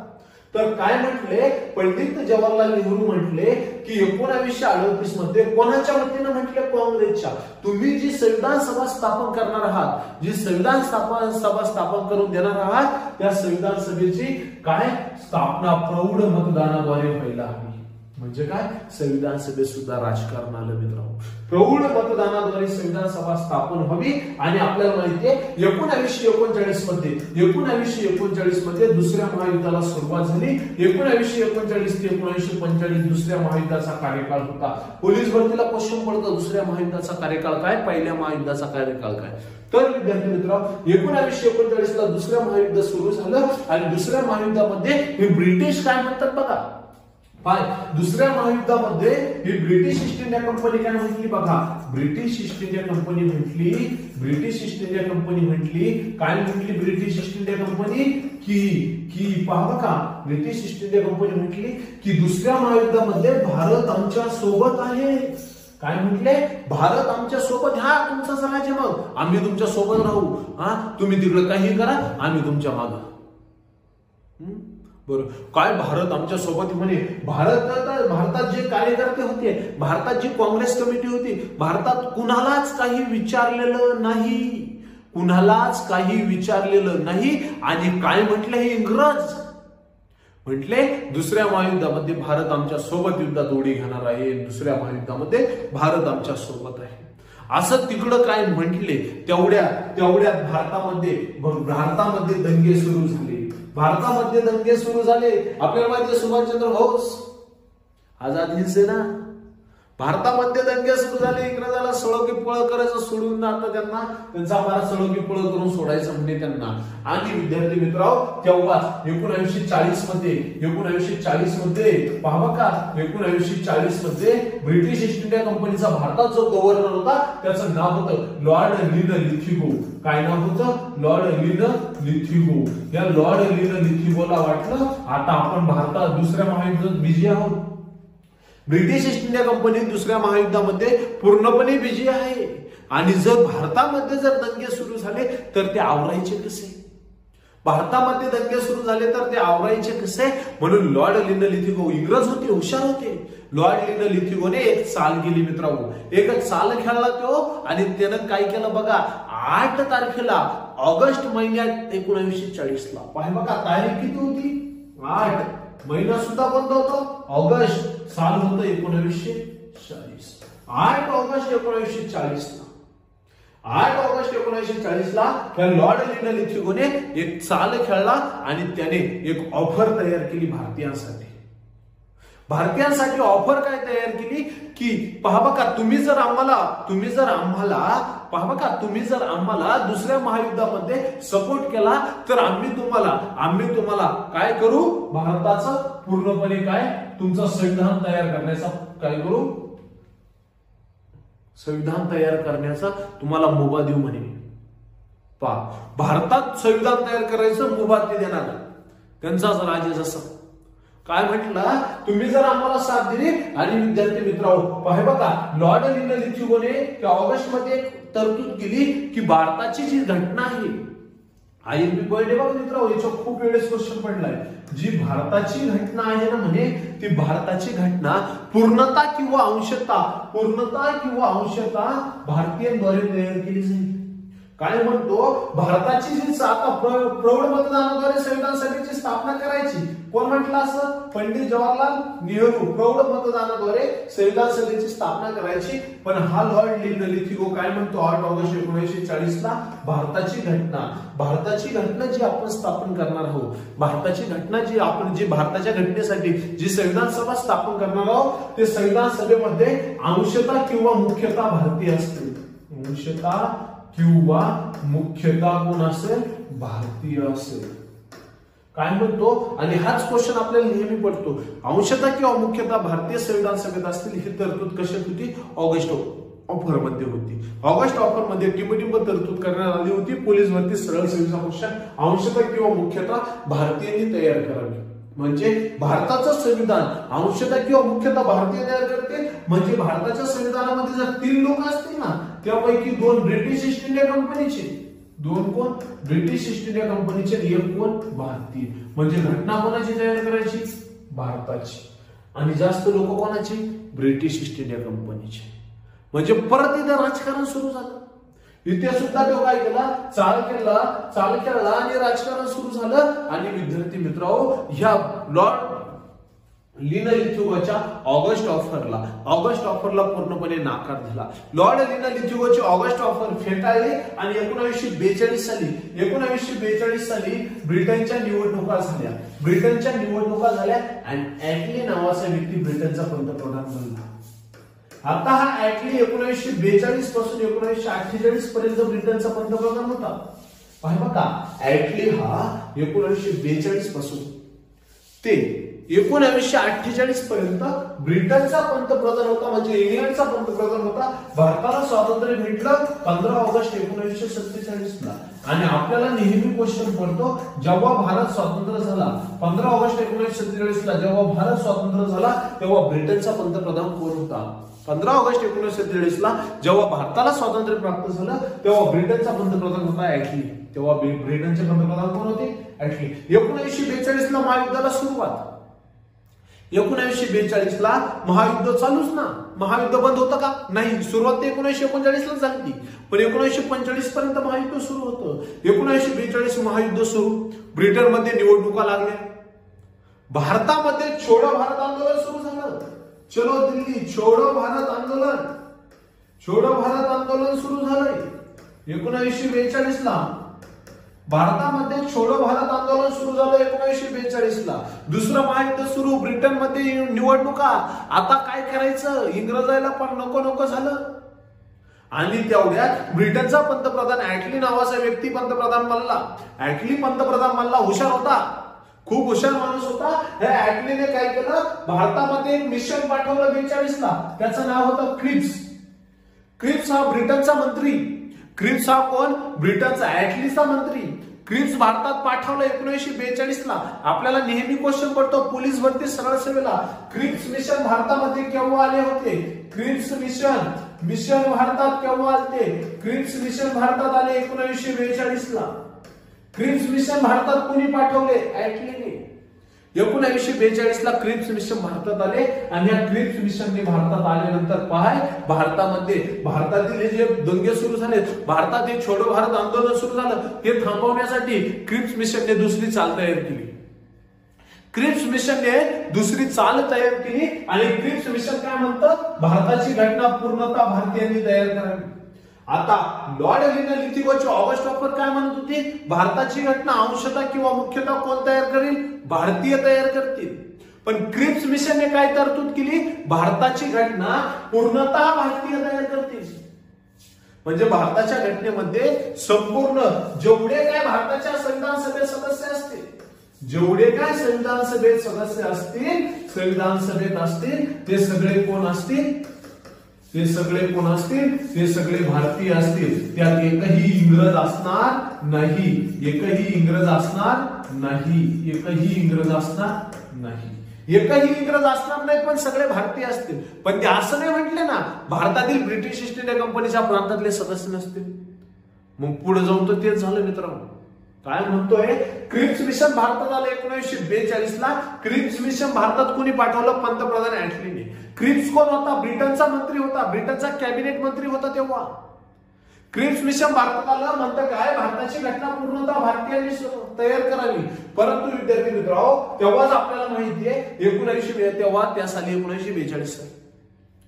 तर काय म्हटले? पंडित जवाहरलाल नेहरू म्हटले की 1938 मध्ये कोणाच्या वतीनं म्हटले? काँग्रेसच्या. तुम्ही जी संविधान सभा स्थापन करणार आहात, जी संविधान सभा स्थापन करून देणार आहात, त्या संविधान सभेची काय स्थापना प्रौढ मतदानाद्वारे व्हायला हवी. म्हणजे काय? संविधान सभेत सुद्धा राजकारण आलं मित्रांनो. प्रौढ मतदानाद्वारे संविधान सभा स्थापन व्हावी. आणि आपल्याला माहितीये 1939 मध्ये दुसऱ्या महायुद्धाला सुरुवात झाली. 1939 ते 1945 दुसऱ्या महायुद्धाचा कार्यकाळ होता. पोलीस भरतीला क्वेश्चन पडतो, दुसऱ्या महायुद्धाचा कार्यकाळ काय, पहिल्या महायुद्धाचा कार्यकाळ काय. तर विद्यार्थी मित्रांनो 1939 ला दुसऱ्या महायुद्ध सुरू झालं आणि दुसऱ्या महायुद्धामध्ये हे ब्रिटिश काय म्हणतात बघा. दुसऱ्या महायुद्धामध्ये ही ब्रिटिश ईस्ट इंडिया कंपनी काय म्हटली बघा. ब्रिटिश ईस्ट इंडिया कंपनी म्हटली काय म्हटली? ब्रिटिश ईस्ट इंडिया कंपनी की पहा बघा, ब्रिटिश ईस्ट इंडिया कंपनी म्हटली की दुसऱ्या महायुद्धामध्ये भारत आमच्या सोबत आहे. काय म्हटले? भारत आमच्या सोबत. हा तुमचा समाज आहे, मग आम्ही तुमच्या सोबत राहू. तुम्ही तिकडे काही करा, आम्ही तुमच्या मागे. बरोबर. काय? भारत आमच्या सोबत म्हणे. भारतात जे कार्यकर्ते होते, भारतात जी काँग्रेस कमिटी होती, भारतात कुणालाच काही विचारलेलं नाही. आणि काय म्हटलं? हे इंग्रज म्हटले दुसऱ्या महायुद्धामध्ये भारत आमच्या सोबत युद्धात उडी घेणार आहे, दुसऱ्या महायुद्धामध्ये भारत आमच्या सोबत आहे, असं तिकडं काय म्हटले. तेवढ्यात भारतामध्ये दंगे सुरू झाले. आपल्याला माहिती आहे सुभाषचंद्र बोस, आझाद हिंद सेना. भारतामध्ये दंगे सुरू झाले. इंग्रजाला सळोकी पळ करायचं सोडून आता त्यांचा आम्हाला सळोकी पळ करून सोडायचं म्हणजे त्यांना. आणि विद्यार्थी मित्रांनो तेव्हा 1940 मध्ये पहा बघा, 1940 मध्ये ब्रिटिश ईस्ट इंडिया कंपनीचा भारतात जो गव्हर्नर होता त्याचं नाव होतं लॉर्ड लिन लिथिगो. काय नाव होतं? लॉर्ड लिन लिथिगो. या लॉर्ड लिन लिथिगोला वाटलं आता आपण भारतात दुसऱ्या महायुद्धात बिझी आहोत. ब्रिटिश ईस्ट इंडिया कंपनी दुसऱ्या महायुद्धामध्ये पूर्णपणे बिझी आहे. आणि जर भारतामध्ये जर दंगे सुरू झाले तर ते आवरायचे कसे? म्हणून लॉर्ड लिन लिथिगो इंग्रज होते, हुशार होते. लॉर्ड लिन लिथिगोने एक चाल केली मित्रांनो. एक चाल खेळला तो आणि त्यानं काय केलं बघा. 8 तारखेला ऑगस्ट महिन्यात 1940 ला पाहि बघा तारीख किती होती? 8. महिना सुद्धा कोणता होतो? ऑगस्ट. साल होतं 1940. 8 ऑगस्ट 1940 ला. 8 ऑगस्ट 1940 ला त्या लॉर्ड लिन लिथिगोने एक चाल खेळला आणि त्याने एक ऑफर तयार केली भारतीयांसाठी. ऑफर काय तयार केली की पहा बघा, तुम्ही जर आम्हाला दुसऱ्या महायुद्धामध्ये सपोर्ट केला तर आम्ही तुम्हाला काय करू? भारताचं पूर्णपणे काय तुमचं संविधान तयार करण्याचा तुम्हाला मुभा देऊ म्हणे. पहा, भारतात संविधान तयार करायचं मुभा ते देणार त्यांचाच राज जसं. काय म्हटलं? तुम्ही जर आम्हाला साथ दिली. आणि विद्यार्थी मित्रांनो पाहे बघा, लॉर्ड लिन लिथिगोने ऑगस्ट मध्ये तरतूद केली की भारताची जी घटना आहे, IMP पॉइंट बघा मित्रांनो, याच्या खूप वेळेस क्वेश्चन पडलाय. जी भारताची घटना आहे ना म्हणे, ती भारताची घटना पूर्णता किंवा अंशता भारतीयांद्वारे तयार केली जाईल. काय म्हणतो, भारताची जी आता प्रौढ मतदानाद्वारे संविधान सभेची स्थापना करायची. कोण म्हटलं असं? पंडित जवाहरलाल नेहरू. प्रौढ मतदानाद्वारे संविधान सभेची स्थापना करायची. पण हा लॉर्ड लिथिगो काय म्हणतो, 8 ऑगस्ट 1940 ला भारताची घटना जी आपण स्थापन करणार आहोत, भारताची घटना जी भारताच्या घटनेसाठी जी संविधान सभा स्थापन करणार आहोत, ते संविधान सभेमध्ये अंशतः किंवा मुख्यतः भारतीय असतील. अंशतः किंवा मुख्यतः कोण असेल? भारतीय असेल. काय म्हणतो, आणि हाच क्वेश्चन आपल्याला नेहमी पडतो. अंशतः किंवा मुख्यतः भारतीय संविधान सभेत असतील. ही तरतूद कशात होती? ऑगस्ट ऑफर मध्ये होती. ऑगस्ट ऑफर मध्ये टिंबटिंब तरतूद करण्यात आली होती. पोलीस भरती सरळ सेवेचा क्वेश्चन, अंशतः किंवा मुख्यतः भारतीयांनी तयार करावी. म्हणजे भारताचं संविधान अंशतः किंवा मुख्यतः भारतीय तयार करते. म्हणजे भारताच्या संविधानामध्ये जर 3 लोक असतील ना, त्यापैकी 2 ब्रिटिश ईस्ट इंडिया कंपनीचे, 2 कोण? ब्रिटिश ईस्ट इंडिया कंपनीचे, 1 कोण? भारतीय. म्हणजे घटना कोणाची तयार करायची? भारताची. आणि जास्त लोक कोणाची? ब्रिटिश ईस्ट इंडिया कंपनीचे. म्हणजे परत इथे राजकारण सुरू झालं. इथे सुद्धा तो काय केला? चाल केला आणि राजकारण सुरू झालं. आणि विद्यार्थी मित्रांनो, ह्या लॉर्ड लिथिगोच्या ऑगस्ट ऑफरला पूर्णपणे नकार दिला. लॉर्ड लिथिगोची ऑगस्ट ऑफर फेटाळली आणि 1942 साली ब्रिटनच्या निवडणुका झाल्या आणि ऍटली नावाचा व्यक्ती ब्रिटनचा पंतप्रधान बनला. आता हा ऍटली 1942 पासून 1948 पर्यंत ब्रिटनचा पंतप्रधान होता. पाहिजे बघा, ऍटली हा 1942 पासून ते 1948 पर्यंत ब्रिटनचा पंतप्रधान होता. म्हणजे इंग्लंडचा पंतप्रधान होता. भारताला स्वातंत्र्य भेटलं 15 ऑगस्ट 1947 ला. आणि आपल्याला नेहमी क्वेश्चन पडतो, जेव्हा भारत स्वतंत्र झाला 15 ऑगस्ट 1947 ला, जेव्हा भारत स्वतंत्र झाला तेव्हा ब्रिटनचा पंतप्रधान कोण होता? 15 ऑगस्ट 1947 ला जेव्हा भारताला स्वातंत्र्य प्राप्त झालं तेव्हा ब्रिटनचा पंतप्रधान होता ऍटली. तेव्हा ब्रिटनचे पंतप्रधान कोण होते? ऍटली. 1942 ला महायुद्धाला सुरुवात. 1942 ला महायुद्ध चालूच ना. महायुद्ध बंद होतं का? नाही. सुरुवात 1939 ला झाली, पण 1945 पर्यंत महायुद्ध सुरू होतं. 1942 महायुद्ध सुरू. ब्रिटनमध्ये निवडणुका लागल्या. भारतामध्ये छोडो भारत आंदोलन सुरू झालं. चलो दिल्ली, छोडो भारत आंदोलन सुरू झालंय 1942 ला. भारतामध्ये छोडो भारत आंदोलन सुरू झालं 1942 ला. दुसरं महायुद्ध सुरू. ब्रिटनमध्ये निवडणुका. आता काय करायचं? इंग्रजायला पण नको झालं. आणि तेवढ्यात ब्रिटनचा पंतप्रधान ऍटली नावाचा व्यक्ती पंतप्रधान बनला. ऍटली पंतप्रधान बनला. हुशार होता, खूप हुशार माणूस होता. ह्या ऍटलीने काय केलं? भारतामध्ये एक मिशन पाठवलं 42 ला. त्याचं नाव होतं क्रिप्स हा ब्रिटनचा मंत्री. क्रिप्स हा कोण? ब्रिटनचा, ऍटलीचा मंत्री. क्रिप्स भारतात पाठवलं 1942 ला. आपल्याला नेहमी क्वेश्चन पडतो पोलीस भरती सरळ सेवेला, क्रिप्स मिशन भारतामध्ये केव्हा आले होते? क्रिप्स मिशन भारतात केव्हा आले? क्रिप्स मिशन भारतात आले 1942 ला. क्रिप्स मिशन भारतात कोणी पाठवले? ऍटलीने. 1942 ला क्रिप्स मिशन भारतात आले. आणि या क्रिप्स मिशनने भारतात आल्यानंतर भारतातील जे दंगे सुरू झाले, भारतात हे छोडो भारत आंदोलन सुरू झालं, हे थांबवण्यासाठी क्रिप्स मिशनने दुसरी चाल तयार केली. आणि क्रिप्स मिशन काय म्हणतं? भारताची घटना पूर्णतः भारतीयांनी तयार करावी. आता लॉर्ड लिथिगोची ऑगस्ट ऑफर काय म्हणत होती? भारताची घटना अंशतः किंवा मुख्यतः कोण तयार करेल? भारतीय तयार करतील. पण क्रिप्स मिशनने काय तरतूद केली? भारताची घटना पूर्णतः भारतीय तयार करतील. म्हणजे भारताच्या घटनेमध्ये संपूर्ण जेवढे काय भारताच्या संविधान सभेत सदस्य असतील, संविधान सभेत असतील ते सगळे कोण असतील? ते सगळे भारतीय असतील. त्यात एकही इंग्रज असणार नाही. एकही इंग्रज असणार नाही, पण सगळे भारतीय असतील. पण ते असं नाही म्हटले ना भारतातील ब्रिटिश ईस्ट इंडिया कंपनीच्या प्रांतातले सदस्य नसतील. मग पुढे जाऊन तर तेच झालं मित्रांनो. काय म्हणतोय, क्रिप्स मिशन भारतात आलं 1942 ला. क्रिप्स मिशन भारतात कोणी पाठवलं, पंतप्रधान ऍटलीने. क्रिप्स कोण होता, ब्रिटनचा मंत्री होता, ब्रिटनचा कॅबिनेट मंत्री होता तेव्हा. क्रिप्स मिशन भारतात आलं, म्हणतं काय, भारताची घटना पूर्णतः भारतीयांनी तयार करावी. परंतु विद्यार्थी मित्रांनो, तेव्हाच आपल्याला माहितीये 1900 तेव्हा त्या साली 1942 साली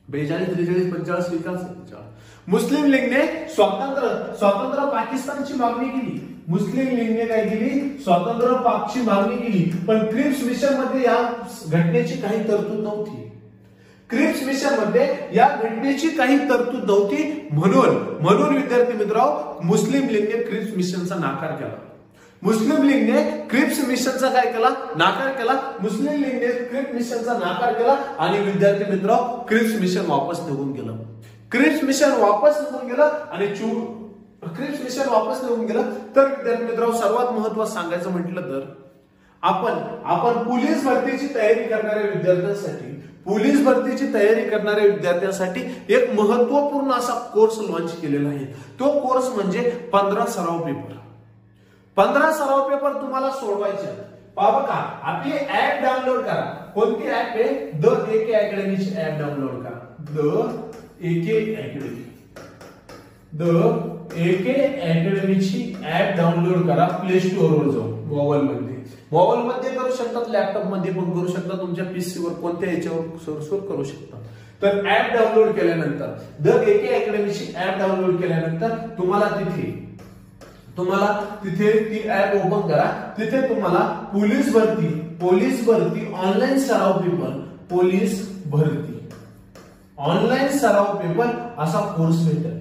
42, 43, 45, 47. मुस्लिम लीगने स्वतंत्र पाकिस्तानची मागणी केली. मुस्लिम लीगने काय केली, स्वतंत्र पाकची मागणी केली. पण क्रिप्स मिशन मध्ये या घटनेची काही तरतूद नव्हती. क्रिप्स मिशन मध्ये या घटनेची काही तरतूद नव्हती. म्हणून विद्यार्थी मित्रांनो, मुस्लिम लीगने क्रिप्स मिशनचा नाकार केला. मुस्लिम लीगने क्रिप्स मिशनचा काय केला, नाकार केला. मुस्लिम लीगने क्रिप्स मिशनचा नाकार केला आणि विद्यार्थी मित्रांनो, क्रिप्स मिशन वापस निघून गेलं. क्रिप्स मिशन वापस निघून गेलं आणि क्रिप्स मिशन वापस निघून गेलं. तर विद्यार्थी मित्रांनो, सर्वात महत्त्वाचं सांगायचं म्हटलं तर आपण पोलीस भरतीची तयारी करणाऱ्या विद्यार्थ्यांसाठी एक महत्वपूर्ण असा कोर्स लॉन्च केलेला आहे. तो कोर्स म्हणजे 15 सराव पेपर. 15 सराव पेपर तुम्हाला सोडवायचे. बघा, आपली ऍप डाउनलोड करा. कोणती ऍप आहे, द एके अकॅडमीची ऍप डाउनलोड करा. द एके अकॅडमीची ऍप डाउनलोड करा. प्ले स्टोर वर जाऊन मोबाईल मध्ये करू शकतात, लॅपटॉप मध्ये पण करू शकता, तुमच्या पीसी वर कोणत्या याच्यावर सोर्स करू शकता. तर ऍप डाउनलोड केल्यानंतर, द एके अकॅडमीची ऍप डाउनलोड केल्यानंतर तुम्हाला तिथे ती ऍप ओपन करा. तिथे तुम्हाला पोलीस भरती ऑनलाईन सराव पेपर, पोलीस भरती ऑनलाईन सराव पेपर असा कोर्स भेटेल.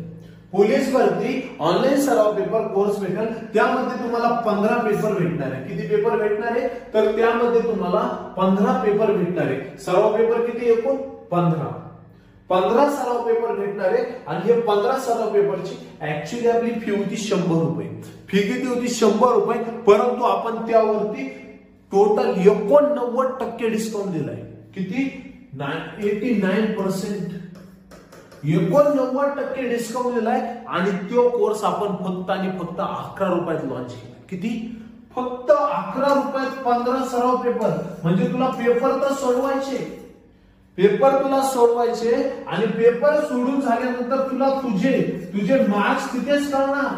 पोलीस भरती ऑनलाईन सराव पेपर कोर्स भेटेल. त्यामध्ये तुम्हाला 15 पेपर भेटणार आहे. किती पेपर भेटणार आहे, तर त्यामध्ये तुम्हाला 15 पेपर भेटणार आहे. सराव पेपर किती, एकूण 15 सराव पेपर भेटणार आहे. आणि हे 15 सराव पेपरची ऍक्च्युअली आपली फी होती 100 रुपये. फी किती होती, 100 रुपये. परंतु आपण त्यावरती टोटल 89% डिस्काउंट दिलाय. किती, 89%. 89% डिस्काउंट दिलाय. आणि तो कोर्स आपण फक्त आणि फक्त 11 रुपयात लॉन्च केला. किती, फक्त 11 रुपयात 15 सराव पेपर. म्हणजे तुला पेपर तर सोडवायचे आणि पेपर सोडून झाल्यानंतर तुला तुझे मार्क्स तिथेच कळणार.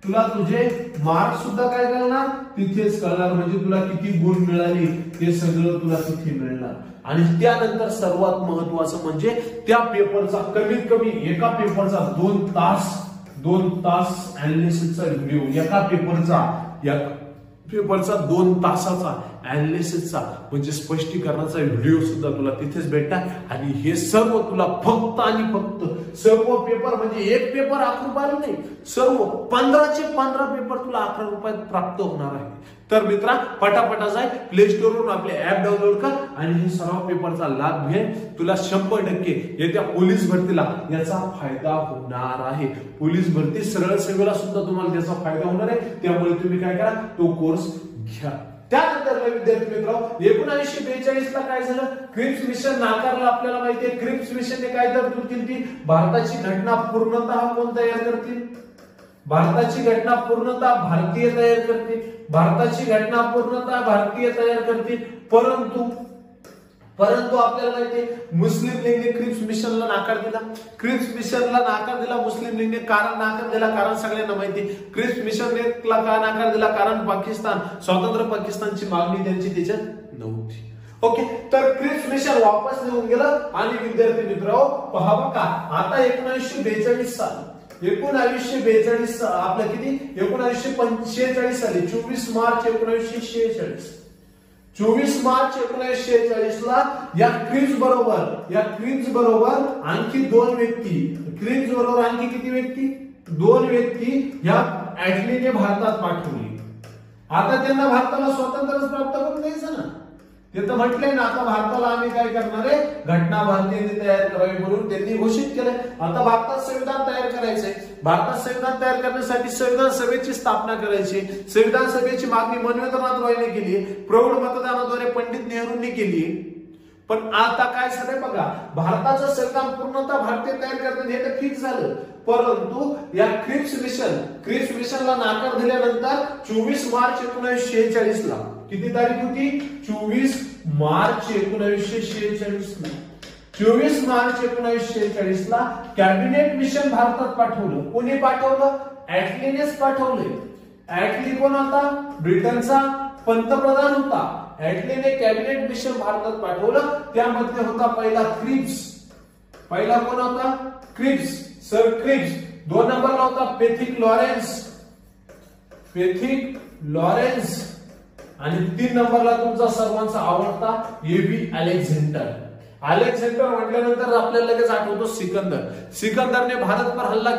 तुला तुझे मार्क्स सुद्धा काय करणार, तिथेच कळणार. म्हणजे तुला किती गुण मिळाले ते सगळं तुला तिथे मिळणार. आणि त्यानंतर सर्वात महत्वाचं म्हणजे त्या पेपरचा कमीत कमी एका पेपरचा 2 तास अनालिसिसचा व्हिडिओ. एका पेपरचा 2 तासाचा अनालिसिसचा म्हणजे स्पष्टीकरणाचा व्हिडिओ सुद्धा तुला तिथेच भेटणार. आणि हे सर्व तुला फक्त आणि फक्त सर्व पेपर म्हणजे एक पेपर 11 रुपयाला नाही, सर्व 15चे 15 पेपर तुला 11 रुपयात प्राप्त होणार आहे. तर मित्रा, पटापटा जाय प्ले स्टोर वरून आपले ऍप डाउनलोड कर आणि हे सराव पेपरचा लाभ घे. तुला 100% येत्या पोलीस भरतीला याचा फायदा होणार आहे. पोलीस भरती सरळ सेवेला सुद्धा तुम्हाला त्याचा फायदा होणार आहे. त्यामुळे तुम्ही काय करा, तो कोर्स घ्या. त्यानंतर विद्यार्थी मित्रांनो, 1942 ला काय झालं, क्रिप्स मिशन नाकारलं. आपल्याला माहितीये क्रिप्स मिशनने काय तरतूद केली, भारताची घटना पूर्णतः कोण तयार करतील, भारताची घटना पूर्णतः भारतीय तयार करतील. भारताची घटना पूर्णतः भारतीय तयार करतील. परंतु आपल्याला माहितीये मुस्लिम लीगने क्रिप्स मिशनला नाकार दिला. क्रिप्स मिशनला नाकार दिला मुस्लिम लीगने. कारण नाकार दिला, कारण सगळ्यांना माहिती क्रिप्स मिशनने का नाकार दिला, कारण स्वतंत्र पाकिस्तानची मागणी त्यांची त्याच्यात नव्हती. ओके, तर क्रिप्स मिशन वापस निघून गेलं. आणि विद्यार्थी मित्रांनो, पहा बघा, आता 1942 साल 1942 आपलं किती, 1946 साली 24 मार्च 1946 24 मार्च 1946 ला या क्रिप्स बरोबर आणखी 2 व्यक्ती, क्रिप्स बरोबर आणखी किती व्यक्ती, 2 व्यक्ती या ऍटलीने भारतात पाठवली. आता त्यांना भारताला स्वातंत्र्य प्राप्त करून द्यायचं ना. ते तर म्हटलंय ना, आता भारताला आम्ही काय करणार आहे, घटना भारतीयांनी तयार करावी म्हणून त्यांनी घोषित केलंय. आता भारतात संविधान तयार करायचंय. भारतात संविधान तयार करण्यासाठी संविधान सभेची स्थापना करायची. संविधान सभेची मागणी मनवेंद्रनाथ रॉयने केली. प्रौढ मतदानाद्वारे पंडित नेहरूंनी केली. पण आता काय झालंय बघा, भारताचं संविधान पूर्णतः भारतीय तयार करतात हे तर फिक्स झालं, परंतु या क्रिप्स मिशनला नाकार दिल्यानंतर 24 मार्च 1946 ला किती तारीख होती? 24 मार्च 1946 ला 24 मार्च 1946 ला कॅबिनेट मिशन भारतात पाठवलं. कोणी पाठवलं? ऍटलीनेच पाठवले. ऍटली कोण होता? ब्रिटनचा पंतप्रधान होता. ऍटलीने कॅबिनेट मिशन भारतात पाठवलं. त्यामध्ये होता पहिला क्रिप्स. पहिला कोण होता? Cripps, sir Cripps. 2 नंबरला होता पेथिक लॉरेन्स आणि 3 नंबरला तुमचा सर्वांचा आवडता एबी अलेक्झांडर. अलेक्झांडर म्हटल्यानंतर आपल्याला लगेच आठवतो सिकंदरने भारत पर हमला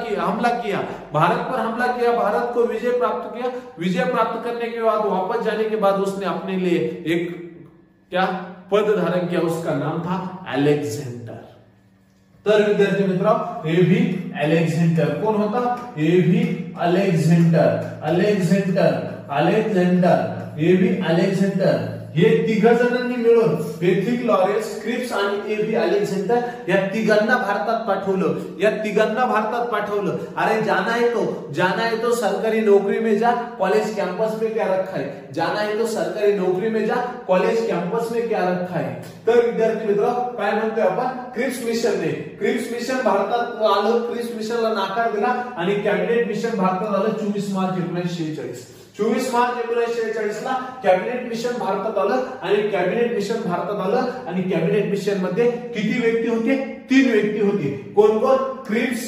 किया, भारत को विजय प्राप्त किया. विजय प्राप्त करने के बाद वापस जाने के बाद उसने अपने लिए एक क्या पद धारण किया, उसका नाम था अलेक्झांडर. तर विद्यार्थी मित्रांनो, एबी अलेक्झांडर कोण होता? एबी अलेक्झांडर एबी अलेक्झांडर हे तिघ जणांनी मिळून पेथिक लॉरेन्स, क्रिप्स आणि एबी अलेक्झांडर या तिघांना भारतात पाठवलं. अरे जाना है तो सरकारी नौकरी में जा, कॉलेज कैंपस में क्या रखा है? जाना है तो सरकारी नौकरी में जा, कॉलेज कैंपस में क्या रखा है? तर विद्यार्थी मित्र काय म्हणतोय आपण? क्रिप्स मिशन भारतात आलं, क्रिप्स मिशनला नाकार दिला आणि कॅबिनेट मिशन भारतात आलं 24 मार्च 1946. 24 मार्च 1946 ला कॅबिनेट मिशन भारतात आलं आणि कॅबिनेट मिशन मध्ये किती व्यक्ती होते? 3 व्यक्ती होते. कोण? क्रिप्स,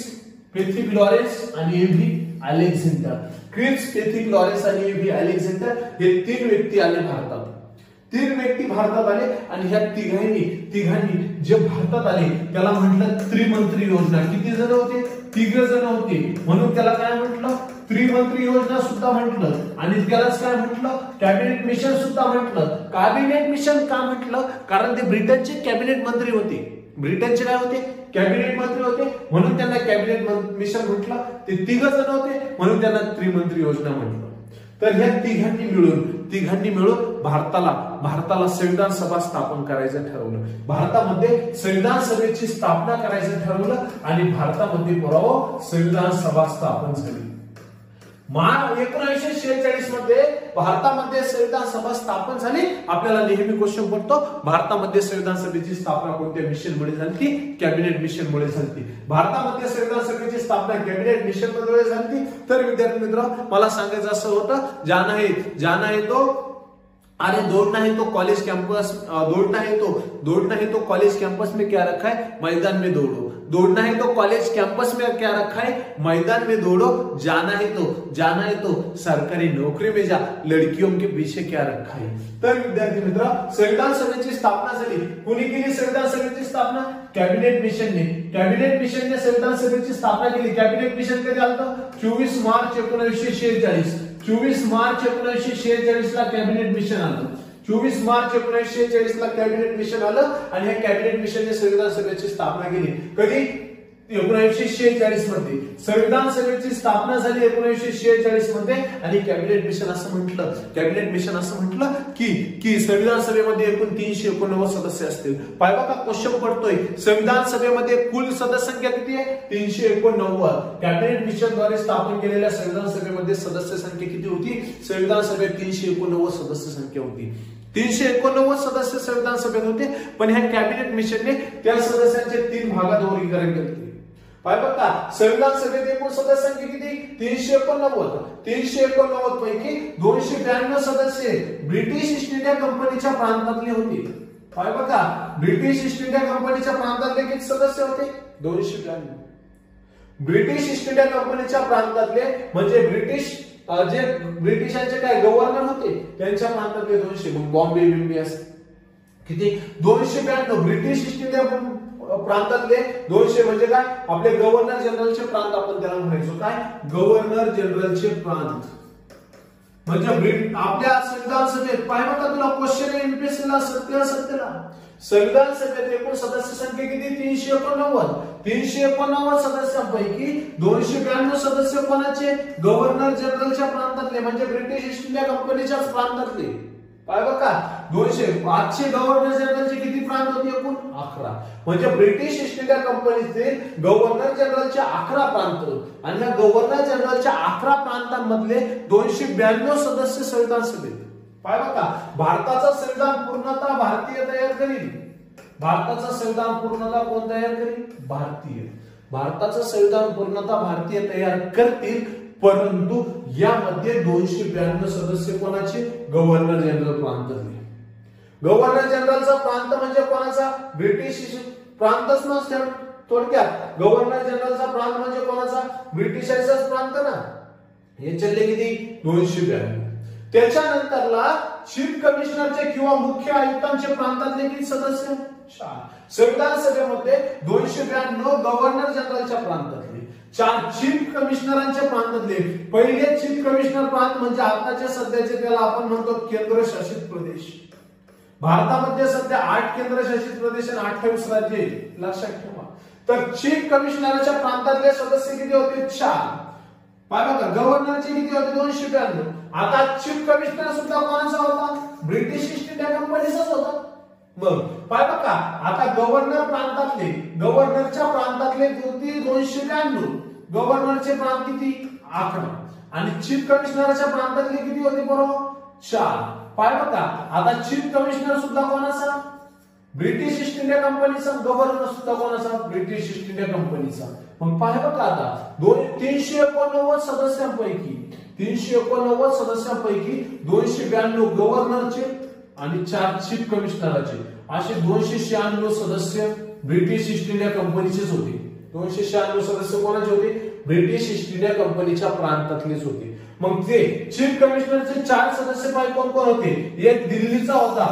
पेथिक लॉरेन्स आणि AB Alexander. Cripps, Pethick Lawrence आणि एबी अलेक्झांडर हे 3 व्यक्ती आले भारतात. 3 व्यक्ती भारतात आले आणि ह्या तिघांनी जे भारतात आले त्याला म्हटलं त्रिमंत्री योजना. किती जण होते? 3 जण होते, म्हणून त्याला काय म्हटलं? त्रिमंत्री योजना सुद्धा म्हटलं. आणि त्यालाच काय म्हटलं? कॅबिनेट मिशन सुद्धा म्हटलं. कॅबिनेट मिशन का म्हटलं? कारण ते ब्रिटनचे कॅबिनेट मंत्री होते. ब्रिटनचे काय होते? कॅबिनेट मंत्री होते, म्हणून त्यांना कॅबिनेट मिशन म्हटलं. ते 3 जण होते म्हणून त्यांना त्रिमंत्री योजना म्हटलं. तर ह्या तिघांनी मिळून भारताला संविधान सभा स्थापन करायचं ठरवलं. भारतामध्ये संविधान सभेची स्थापना करायचं ठरवलं आणि भारतामध्ये पुरावा संविधान सभा स्थापन झाली. मार्च 1946 मध्ये भारतामध्ये संविधान सभा स्थापन झाली. आपल्याला नेहमी क्वेश्चन पडतो, भारतामध्ये संविधान सभेची स्थापना कोणत्या मिशनमुळे झाली? कॅबिनेट मिशनमुळे झाली. भारतामध्ये संविधान सभेची स्थापना कॅबिनेट मिशनमुळे झाली. तर विद्यार्थी मित्र मला सांगायचं असं होतं, जाना है तो अरे दौड़ना है तो कॉलेज कैंपस, दौड़ना है तो कॉलेज कैंपस में क्या रखा है? मैदान में दौड़ो. दौड़ना है तो कॉलेज कैंपस में क्या रखा है? मैदान में दौड़ो. जाना है तो सरकारी नौकरी में जा, लड़कियों के पीछे क्या रखा है? तर विद्यार्थी मित्र संविधान सभेची स्थापना झाली. कोणी केली संविधान सभेची स्थापना? कॅबिनेट मिशनने संविधान सभेची स्थापना केली. कॅबिनेट मिशन कधी आलं? 24 मार्च 1946. 24 मार्च 1946 ला कॅबिनेट मिशन आलं. 24 मार्च 1946 ला कॅबिनेट मिशन आलं आणि या कॅबिनेट मिशनने संविधान सभेची स्थापना केली. कधी? 1946 मध्ये संविधान सभेची स्थापना झाली 1946 मध्ये. आणि कॅबिनेट मिशन असं म्हटलं की संविधान सभेमध्ये एकूण 389 सदस्य असतील. पाहिजे का क्वेश्चन पडतोय, संविधान सभेमध्ये कुल सदस्य संख्या किती आहे? 389. कॅबिनेट मिशन द्वारे स्थापन केलेल्या संविधान सभेमध्ये सदस्य संख्या किती होती? संविधान सभेत 389 सदस्य संख्या होती. 389 सदस्य संविधान सभेत होते. पण ह्या कॅबिनेट मिशनने त्या सदस्यांचे 3 भागात वर्गीकरण केले. पाहिजे का? संविधान सभेत एकूण सदस्य संख्या किती? 389. 389 पैकी 292 सदस्य ब्रिटिश ईस्ट इंडिया कंपनीच्या प्रांतातले होते. पाहिजे का? ब्रिटिश ईस्ट इंडिया कंपनीच्या प्रांतातले किती सदस्य होते? 292. ब्रिटिश ईस्ट इंडिया कंपनीच्या प्रांतातले म्हणजे ब्रिटिशांचे काय गव्हर्नर होते त्यांच्या प्रांतातले 200. मग बॉम्बे असते किती? 292. ब्रिटिश ईस्ट इंडिया प्रांतातले 200 म्हणजे काय? आपले गव्हर्नर जनरलचे प्रांत आपण त्याला म्हणायचो. काय? गव्हर्नर जनरलचे प्रांत. म्हणजे आपल्या संविधान सभेत पाहिजे का तुला क्वेश्चन एमपीएससीला सत्तेला संविधान सभेत एकूण सदस्य संख्या किती? 389. 389 सदस्यांपैकी 292 सदस्य कोणाचे? गव्हर्नर जनरलच्या प्रांतातले म्हणजे ब्रिटिश ईस्ट इंडिया कंपनीच्याच प्रांतातले. काय बघा 200. आजचे गव्हर्नर जनरलचे किती प्रांत होते एकूण 11. म्हणजे ब्रिटिश ईस्ट इंडिया कंपनीचे गव्हर्नर जनरलचे 11 प्रांत आणि या गव्हर्नर जनरलच्या 11 प्रांतांमधले 292 सदस्य संविधान सभेत. काय बघा भारताचा संविधान पूर्णतः भारतीय तयार करील. भारताचं संविधान पूर्णतः कोण तयार करील? भारतीय. भारताचं संविधान पूर्णतः भारतीय तयार करतील, परंतु यामध्ये 292 सदस्य कोणाचे? गव्हर्नर जनरल प्रांतातले. गव्हर्नर जनरलचा प्रांत म्हणजे कोणाचा? ब्रिटिश प्रांतच नसतो. थोडक्यात गव्हर्नर जनरलचा प्रांत म्हणजे कोणाचा? ब्रिटिशांचाच प्रांत ना. हे चालले किती? 292. त्याच्यानंतरला चीफ कमिशनरचे किंवा मुख्य आयुक्तांचे प्रांतातले किती सदस्य? 4. संविधान सभेमध्ये 292 गव्हर्नर जनरलच्या प्रांतातले, 4 चीफ कमिशनरांच्या प्रांतातले. पहिले चीफ कमिशनर प्रांत म्हणजे आताचे सध्याचे त्याला आपण म्हणतो केंद्रशासित प्रदेश. भारतामध्ये सध्या 8 केंद्रशासित प्रदेश आणि 28 राज्ये, लक्षात ठेवा. तर चीफ कमिशनरच्या प्रांतातले सदस्य किती होते? 4. बघा गव्हर्नरचे किती होते? 292. आता चीफ कमिशनर सुद्धा कोणाचा होता? ब्रिटिश ईस्ट इंडिया कंपनीचाच होता. मग पाय बघा आता गव्हर्नर प्रांतातले, गव्हर्नरच्या प्रांतातले होते 292. गव्हर्नरचे प्रांत किती? 11. आणि चीफ कमिशनरच्या प्रांतातले किती होते बरोबर? 4. पाय बघा आता चीफ कमिशनर सुद्धा कोणाचा? ब्रिटिश ईस्ट इंडिया कंपनीचा. गव्हर्नर सुद्धा कोणाचा? ब्रिटिश ईस्ट इंडिया कंपनीचा. मग पाय बघा आता 389 सदस्यांपैकी 292 गव्हर्नरचे आणि 4 चीफ कमिशनराचे, असे 296 सदस्य ब्रिटिश ईस्ट इंडिया कंपनीचेच होते. 296 सदस्य कोणाचे होते? ब्रिटिश ईस्ट इंडिया कंपनीच्या प्रांतातलेच होते. मग ते चीफ कमिशनरचे 4 सदस्य पाय कोण कोण होते? एक दिल्लीचा होता,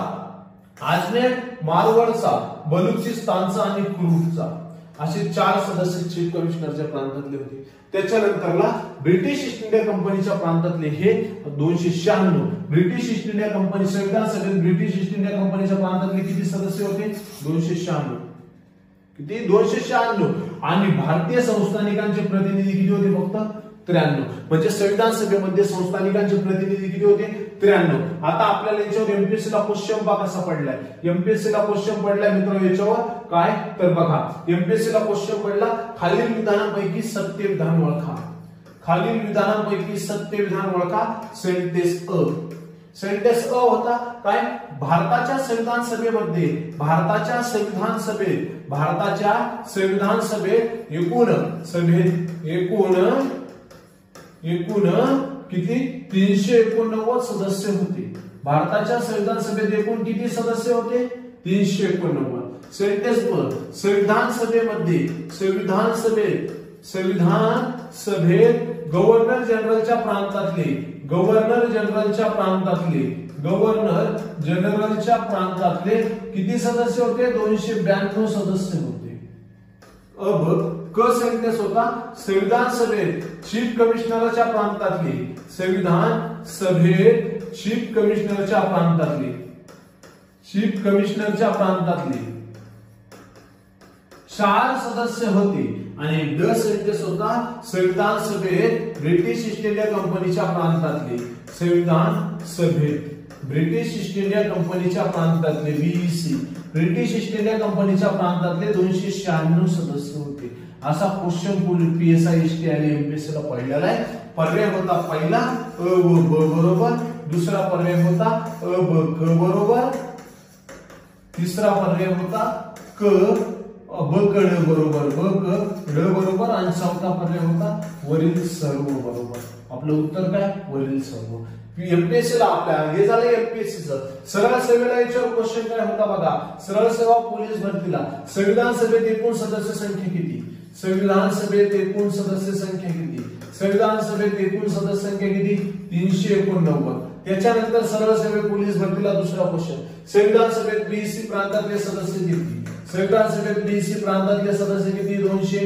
अजमेर, मारवाडचा, बलुचिस्तानचा आणि कुर्गचा. असे 4 सदस्य चीफ कमिशनरच्या प्रांतातले होते. त्याच्यानंतरला ब्रिटिश ईस्ट इंडिया कंपनीच्या प्रांतातले हे 296. ब्रिटिश ईस्ट इंडिया कंपनी संविधान सभेत ब्रिटिश ईस्ट इंडिया कंपनीच्या प्रांतातले किती सदस्य होते? 296. किती? 296. आणि भारतीय संस्थानिकांचे प्रतिनिधी किती होते? फक्त 93. म्हणजे संविधान सभेमध्ये संस्थानिकांचे प्रतिनिधी किती होते? 93. आता आपल्याला याच्यावर एमपीएससी ला क्वेश्चन बघा कसा पडलाय. एमपीएससी ला क्वेश्चन पडलाय मित्र याच्यावर काय? तर बघा एमपीएससी ला क्वेश्चन पडला खालील विधानांपैकी सत्य विधान ओळखा. खालील विधानांपैकी सत्य विधान ओळखा. सेंटेन्स अ. सेंटेन्स अ होता काय? भारताच्या संविधान सभेमध्ये एकूण किती? 389 सदस्य होते. भारताच्या संविधान सभेत एकूण किती सदस्य होते? 389. सेंटेन्स ब. संविधान सभेत गव्हर्नर जनरलच्या प्रांतातले किती सदस्य होते? 292 सदस्य होते. अब क सेंटेन्स होता संविधान सभेत चीफ कमिशनरच्या प्रांतातले, 4 सदस्य होते. आणि ड सेंटेन्स होता संविधान सभेत ब्रिटिश ईस्ट इंडिया कंपनीच्या प्रांतातले, ब्रिटिश ईस्ट इंडिया कंपनीच्या प्रांतातले बीईसी, ब्रिटिश ईस्ट इंडिया कंपनीच्या प्रांतातले 296 सदस्य होते. असा क्वेश्चन पीएसआय एसटी आणि एमपीएससी ला पडलेला आहे. पर्याय होता पहिला अ व ब बरोबर, दुसरा पर्याय होता अ ब क बरोबर, तिसरा पर्याय होता क ब क ड बरोबर, ब क ड बरोबर आणि चौथा पर्याय होता वरील सर्व बरोबर. आपलं उत्तर काय? वरील सर्व. एमपीएससी ला आपल्या हे झालं एमपीएससी चं. सरळ सेवेला याच्यावर क्वेश्चन काय होता बघा. सरळ सेवा पोलीस भरतीला संविधान सभेत एकूण सदस्य संख्या किती? संविधान सभेत एकूण सदस्य संख्या किती? 389. त्याच्यानंतर सरळ सेवे पोलीस भरतीला दुसरा क्वेश्चन. संविधान सभेत बीसी प्रांतातले सदस्य किती? संविधान सभेत बीसी प्रांतातले सदस्य किती? 296.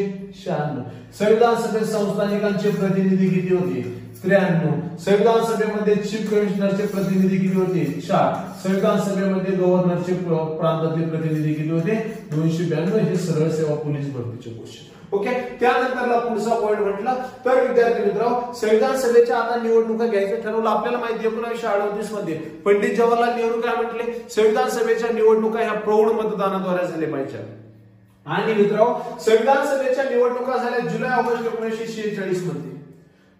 96. संविधान सभेत संस्थानिकांचे प्रतिनिधी किती होते? 93. संविधान सभेमध्ये चीफ कमिशनरचे प्रतिनिधी किती होते? 4. संविधान सभेमध्ये गव्हर्नरचे प्रांतातले प्रतिनिधी किती होते? 292. हे सरळ सेवा पोलीस भरतीचे क्वेश्चन. ओके, त्यानंतरला पुढचा पॉइंट म्हटला तर विद्यार्थी मित्रांनो, संविधान सभेच्या आता निवडणुका घ्यायचं ठरवलं. आपल्याला माहिती 1938 मध्ये पंडित जवाहरलाल नेहरू काय म्हटले? संविधान सभेच्या निवडणुका ह्या प्रौढ मतदानाद्वारे झाल्या पाहिजे. आणि मित्रांनो, संविधान सभेच्या निवडणुका झाल्या जुलै-ऑगस्ट 1946 मध्ये.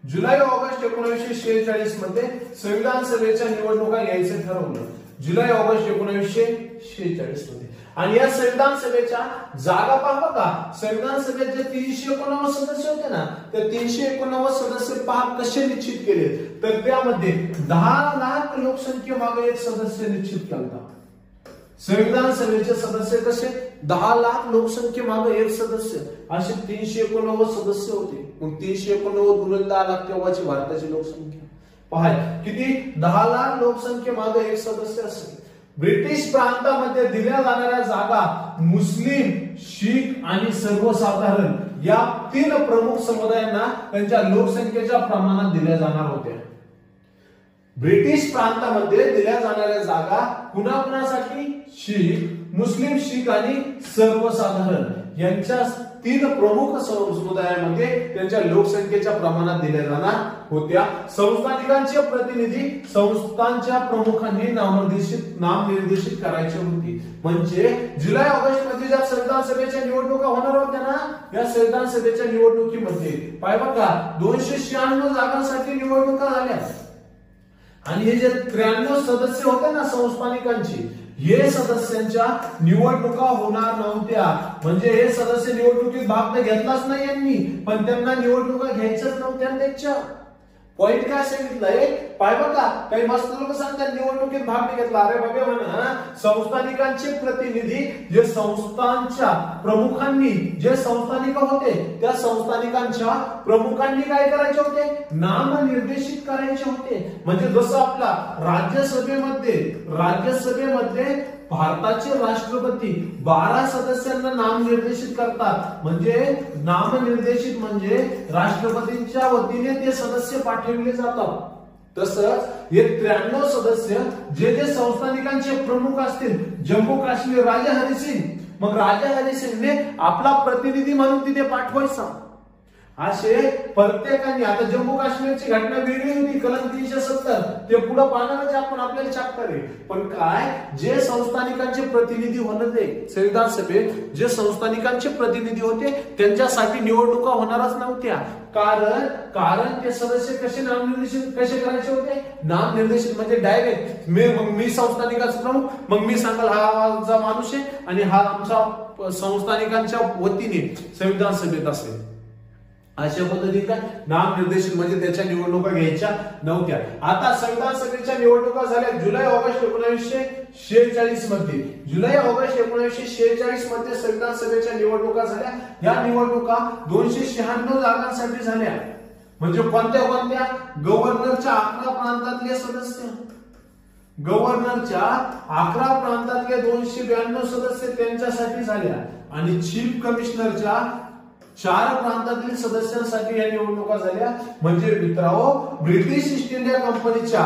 जुलै-ऑगस्ट 1946 मध्ये संविधान सभेच्या निवडणुका घ्यायचं ठरवलं. जुलै-ऑगस्ट 1946 मध्ये. आणि या संविधान सभेच्या जागा पहा का, संविधान सभेत जे 389 सदस्य होते ना, त्या 389 सदस्य पहा कसे निश्चित केले, तर त्यामध्ये 10 लाख लोकसंख्येमागे एक सदस्य निश्चित केला. संविधान सभेचे सदस्य कसे? 10 लाख लोकसंख्येमागे एक सदस्य, असे 389 सदस्य होते. मग 389 गुणिले 10 लाख तेव्हाची भारताची लोकसंख्या पहा किती? 10 लाख लोकसंख्येमागे एक सदस्य असेल. ब्रिटिश प्रांतामध्ये दिल्या जाणाऱ्या जागा मुस्लिम, शीख आणि सर्वसाधारण या 3 प्रमुख समुदायांना त्यांच्या लोकसंख्येच्या प्रमाणात दिल्या जाणार होत्या. ब्रिटिश प्रांतामध्ये दिल्या जाणाऱ्या जागा कुणाकुणासाठी? शीख, मुस्लिम, शीख आणि सर्वसाधारण यांच्या 3 प्रमुख समुदायामध्ये त्यांच्या लोकसंख्येच्या प्रमाणात दिल्या जाणार होत्या. संस्थानिकांचे प्रतिनिधी संस्थांच्या प्रमुखांनी नामनिर्देशित करायचे होते. म्हणजे जुलै-ऑगस्ट मध्ये ज्या संविधान सभेच्या निवडणुका होणार होत्या ना, या संविधान सभेच्या निवडणुकीमध्ये पाय बघा 296 जागांसाठी निवडणुका झाल्या. आणि हे जे 93 सदस्य होते ना संस्थानिकांची, हे सदस्यांच्या निवडणुका होणार नव्हत्या. म्हणजे हे सदस्य निवडणुकीत भाग घेतलाच नाही यांनी, पण त्यांना निवडणुका घ्यायच्याच नव्हत्या. त्याच्या पॉइंट काय सांगितलंय पाय बघा, काही मस्त लोक सांगतात निवडणुकीत भाग नाही घेतला. अरे बाबा म्हणा, संस्थानिकांचे प्रतिनिधी जे संस्थांच्या प्रमुखांनी, जे संस्थानिक होते त्या संस्थानिकांच्या प्रमुखांनी काय करायचे होते? नामनिर्देशित करायचे होते. म्हणजे जसं आपला राज्यसभेमध्ये भारताचे राष्ट्रपती 12 सदस्यांना नामनिर्देशित करतात. म्हणजे नामनिर्देशित म्हणजे राष्ट्रपतींच्या वतीने ते सदस्य पाठवले जातात. तसंच हे 93 सदस्य जे जे संस्थानिकांचे प्रमुख असतील, जम्मू काश्मीर राजा हरी सिंग, मग राजा हरी सिंगने आपला प्रतिनिधी म्हणून तिथे पाठवायचा. असे प्रत्येकाने, आता जम्मू काश्मीरची घटना वेगळी होती, कलम 370 ते पुढे पाहणारच आपण, आपल्याला चॅप्टर आहे. पण काय, जे संस्थानिकांचे प्रतिनिधी होते संविधान सभेत, जे संस्थानिकांचे प्रतिनिधी होते त्यांच्यासाठी निवडणुका होणारच नव्हत्या. कारण ते सदस्य कसे नामनिर्देशित कसे करायचे होते? नामनिर्देशित म्हणजे डायरेक्ट मी संस्थानिकाचा प्रमुख, मग मी सांगाल हा आमचा माणूस आहे आणि हा आमचा संस्थानिकांच्या वतीने संविधान सभेत असेल. अशा पद्धतीने नामनिर्देशित म्हणजे त्याच्या निवडणुका घ्यायच्या नव्हत्या. आता संविधान सभेच्या निवडणुका झाल्या जुलै-ऑगस्ट 1946 मध्ये. जुलै-ऑगस्ट 1946 मध्ये संविधान सभेच्या निवडणुका झाल्या. या निवडणुका 296 जागांसाठी झाल्या. म्हणजे कोणत्या? गव्हर्नरच्या 11 प्रांतातले सदस्य, गव्हर्नरच्या 11 प्रांतातले 292 सदस्य त्यांच्यासाठी झाल्या. आणि चीफ कमिशनरच्या 4 प्रांतातील सदस्यांसाठी या निवडणुका झाल्या. म्हणजे मित्रांनो, ब्रिटिश ईस्ट इंडिया कंपनीच्या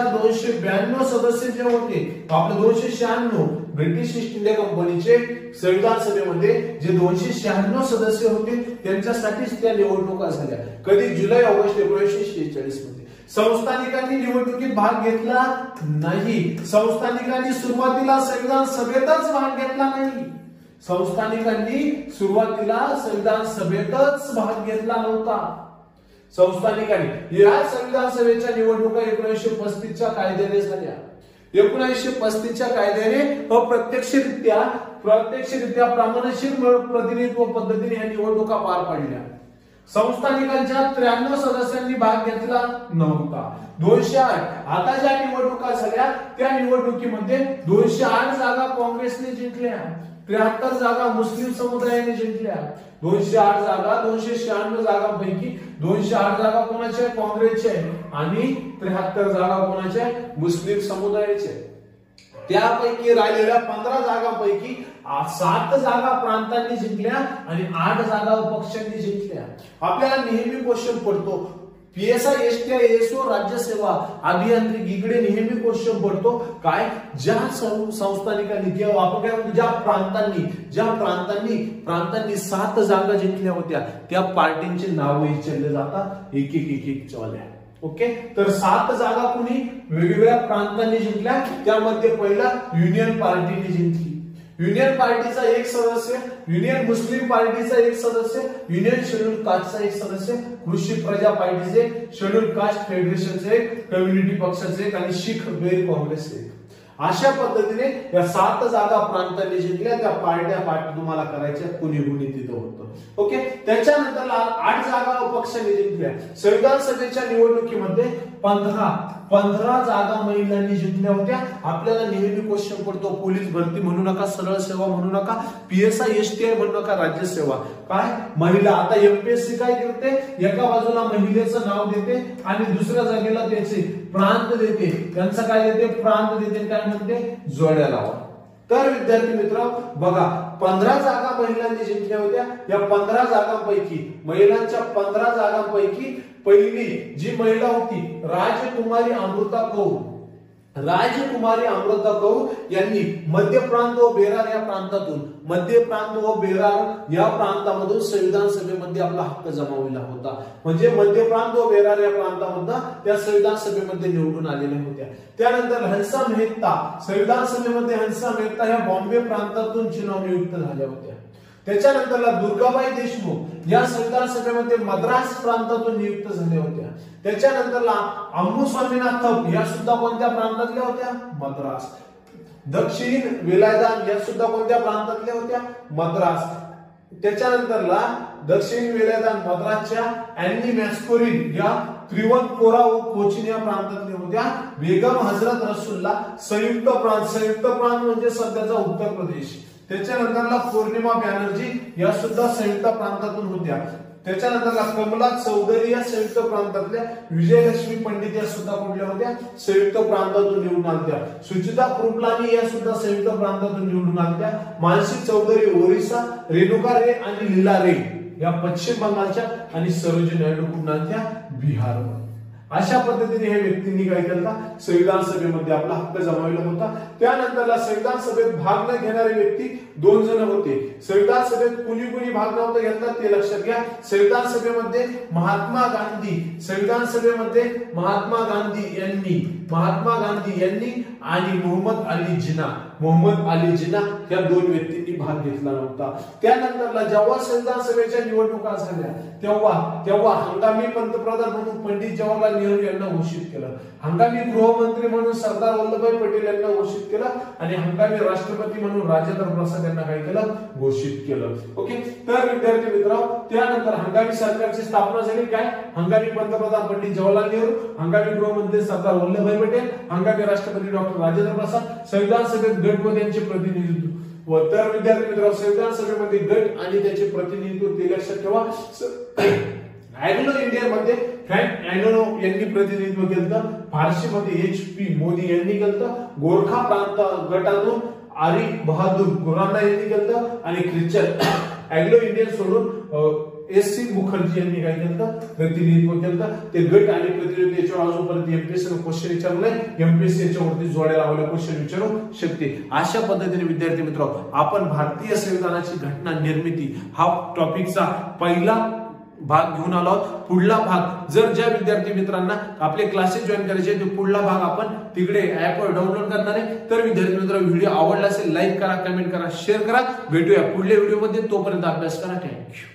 292 सदस्य जे होते, आपले 296 ब्रिटिश ईस्ट इंडिया कंपनीचे संविधान सभेमध्ये जे 296 सदस्य होते त्यांच्यासाठीच त्या निवडणुका झाल्या. कधी? जुलै-ऑगस्ट 1946 मध्ये. संस्थानिकांनी निवडणुकीत भाग घेतला नाही. संस्थानिकांनी सुरुवातीला संविधान सभेतच भाग घेतला नाही. संस्थानिकांनी सुरुवातीला संविधान सभेतच भाग घेतला नव्हता. संस्थानिकांनी या संविधान सभेच्या निवडणुका 1935च्या कायद्याने झाल्या. 1935च्या कायद्याने अप्रत्यक्षरित्या प्रामाणिक प्रतिनिधित्व पद्धतीने या निवडणुका पार पाडल्या. संस्थानिकांच्या 93 सदस्यांनी भाग घेतला नव्हता. 208 आता ज्या निवडणुका झाल्या त्या निवडणुकीमध्ये 208 जागा काँग्रेसने जिंकल्या, 73 जागा मुस्लिम समुदायाने जिंकल्या. 208 जागा 296 जागांपैकी 208 जागा कोणाच्या? काँग्रेसच्या आणि 73 जागा कोणाच्या? मुस्लिम समुदायाच्या. त्यापैकी राहिलेल्या 15 जागांपैकी 7 जागा प्रांतांनी जिंकल्या आणि 8 जागा अपक्षांनी जिंकल्या. आपल्याला नेहमी क्वेश्चन पडतो PSI STI ASO राज्यसेवा अभियांत्रिकी इकडे नेहमी क्वेश्चन पडतो काय ज्या संस्थानिकांनी किंवा आपण काय म्हणतो ज्या प्रांतांनी 7 जागा जिंकल्या होत्या त्या पार्टींचे नाव विचारले जातात एक एक चवल्या. ओके, तर 7 जागा कुणी वेगवेगळ्या प्रांतांनी जिंकल्या. त्यामध्ये पहिला युनियन पार्टीने जिंकली. युनियन पार्टीचा एक सदस्य, युनियन मुस्लिम पार्टीचा एक सदस्य, युनियन शेड्यूल कास्टचा एक सदस्य, कृषी प्रजा पार्टीचे, शेड्यूल कास्ट फेडरेशनचे एक, कम्युनिटी पक्षाचे एक आणि शीख बेर काँग्रेसचे एक. अशा पद्धतीने या 7 जागा प्रांतांनी जिंकल्या. त्या पार्ट्या तुम्हाला करायच्या कुणी तिथं होतं. ओके, त्याच्यानंतर 8 जागा अपक्षांनी जिंकल्या. संविधान सभेच्या निवडणुकीमध्ये 15 जागा महिलांनी जिंकल्या होत्या. आपल्याला नेहमी क्वेश्चन पडतो पोलीस भरती म्हणू नका, सरळ सेवा म्हणू नका, PSI STI म्हणू नका, राज्यसेवा काय महिला. आता MPSC काय करते, एका बाजूला महिलेचं नाव देते आणि दुसऱ्या जागेला त्याचे प्रांत देते. त्यांचं काय देते, प्रांत देते, काय म्हणते, जोड्या लावा. तर विद्यार्थी मित्र बघा 15 जागा महिलांनी जिंकल्या होत्या. या 15 जागांपैकी महिलांच्या 15 जागांपैकी पहिली जी महिला होती राजकुमारी अमृता कौर यांनी मध्य प्रांत व बेरार या प्रांतामधून संविधान सभेमध्ये आपला हक्क जमावला होता. म्हणजे मध्य प्रांत व बेरार या प्रांतामधून त्या संविधान सभेमध्ये निवडून आलेल्या होत्या. त्यानंतर हंसा मेहता, संविधान सभेमध्ये हंसा मेहता या बॉम्बे प्रांतातून चुनाव नियुक्त झाल्या होत्या. त्याच्यानंतर दुर्गाबाई देशमुख या संविधान सभेमध्ये मद्रास प्रांतातून नियुक्त झाल्या होत्या. त्याच्यानंतर अम्मू स्वामीनाथन या सुद्धा कोणत्या प्रांतातल्या होत्या, मद्रास. दक्षिण वेलायदान या सुद्धा कोणत्या प्रांतातल्या होत्या, मद्रास. त्याच्यानंतर दक्षिण वेलायदान मद्रासच्या अॅनी मॅस्कोरिन या त्रिवंतपोरा व कोचीन या प्रांतातल्या होत्या. बेगम हजरत रसुल्ला संयुक्त प्रांत म्हणजे सध्याचा उत्तर प्रदेश. त्याच्यानंतर पौर्णिमा बॅनर्जी या सुद्धा संयुक्त प्रांतातून होत्या. त्याच्यानंतर कमला चौधरी या संयुक्त प्रांतातल्या, विजयलक्ष्मी पंडित या सुद्धा कुठल्या होत्या, संयुक्त प्रांतातून निवडून आल्या. सुचिता कृपलानी या सुद्धा संयुक्त प्रांतातून निवडून आल्या. मानसी चौधरी ओरिसा, रेणुका रे आणि लीला रे या पश्चिम बंगालच्या आणि सरोजिनी नायडू कुठून आल्या, बिहार. अशा पद्धतीने हे व्यक्तींनी काय केलं, संविधान सभेमध्ये आपला हक्क जमावला होता. त्यानंतर संविधान सभेत भाग न घेणारे व्यक्ती 2 जण होते. संविधान सभेत कुणी भाग नव्हता घेतला ते लक्षात घ्या. संविधान सभेमध्ये महात्मा गांधी यांनी आणि मोहम्मद अली जिना या 2 व्यक्तींनी भाग घेतला नव्हता. त्यानंतर जेव्हा संविधान सभेच्या निवडणुका झाल्या तेव्हा हंगामी पंतप्रधान म्हणून पंडित जवाहरलाल नेहरू यांना घोषित केलं. हंगामी गृहमंत्री म्हणून सरदार वल्लभभाई पटेल यांना घोषित केलं आणि हंगामी राष्ट्रपती म्हणून राजेंद्र प्रसाद यांना काय केलं, घोषित केलं. ओके, तर विद्यार्थी मित्रांनो त्यानंतर हंगामी सरकारची स्थापना झाली. काय, हंगामी पंतप्रधान पंडित जवाहरलाल नेहरू, हंगामी गृहमंत्री सरदार वल्लभभाई पटेल, हंगामी राष्ट्रपती डॉक्टर राजेंद्र प्रसाद, संविधान सभेत गट व त्यांचे प्रतिनिधित्व. तर विद्यार्थी मित्रांनो संविधान सभेमध्ये गट आणि त्याचे प्रतिनिधित्व ते लक्षात ठेवा. अँग्लो इंडियन फ्रँक अँग्लो यांनी प्रतिनिधित्व केलं. फारसीमध्ये HP मोदी यांनी केलं. गोरखा प्रांत गटातून आरी बहादूर खुराना यांनी केलं आणि ख्रिश्चन अँग्लो इंडियन सोडून SC मुखर्जी यांनी काय केलं, प्रतिनिधित्व केलं. ते गट आणि प्रतिनिधित्व याच्यावर अजूनपर्यंत MPSC क्वेश्चन विचारलाय. MPSC याच्यावरती जोड्या लावल्या क्वेश्चन विचारू शकते. अशा पद्धतीने विद्यार्थी मित्रांनो आपण भारतीय संविधानाची घटना निर्मिती हा टॉपिकचा पहिला भाग घेऊन आलो. पुढला भाग जर ज्या विद्यार्थी मित्रांना आपले क्लासेस जॉईन करायचे ते पुढला भाग आपण तिकडे ऍपवर डाउनलोड करणार आहे. तर विद्यार्थी मित्रांनो व्हिडिओ आवडला असेल लाईक करा, कमेंट करा, शेअर करा. भेटूया पुढल्या व्हिडिओमध्ये. तोपर्यंत अभ्यास करा. थँक्यू.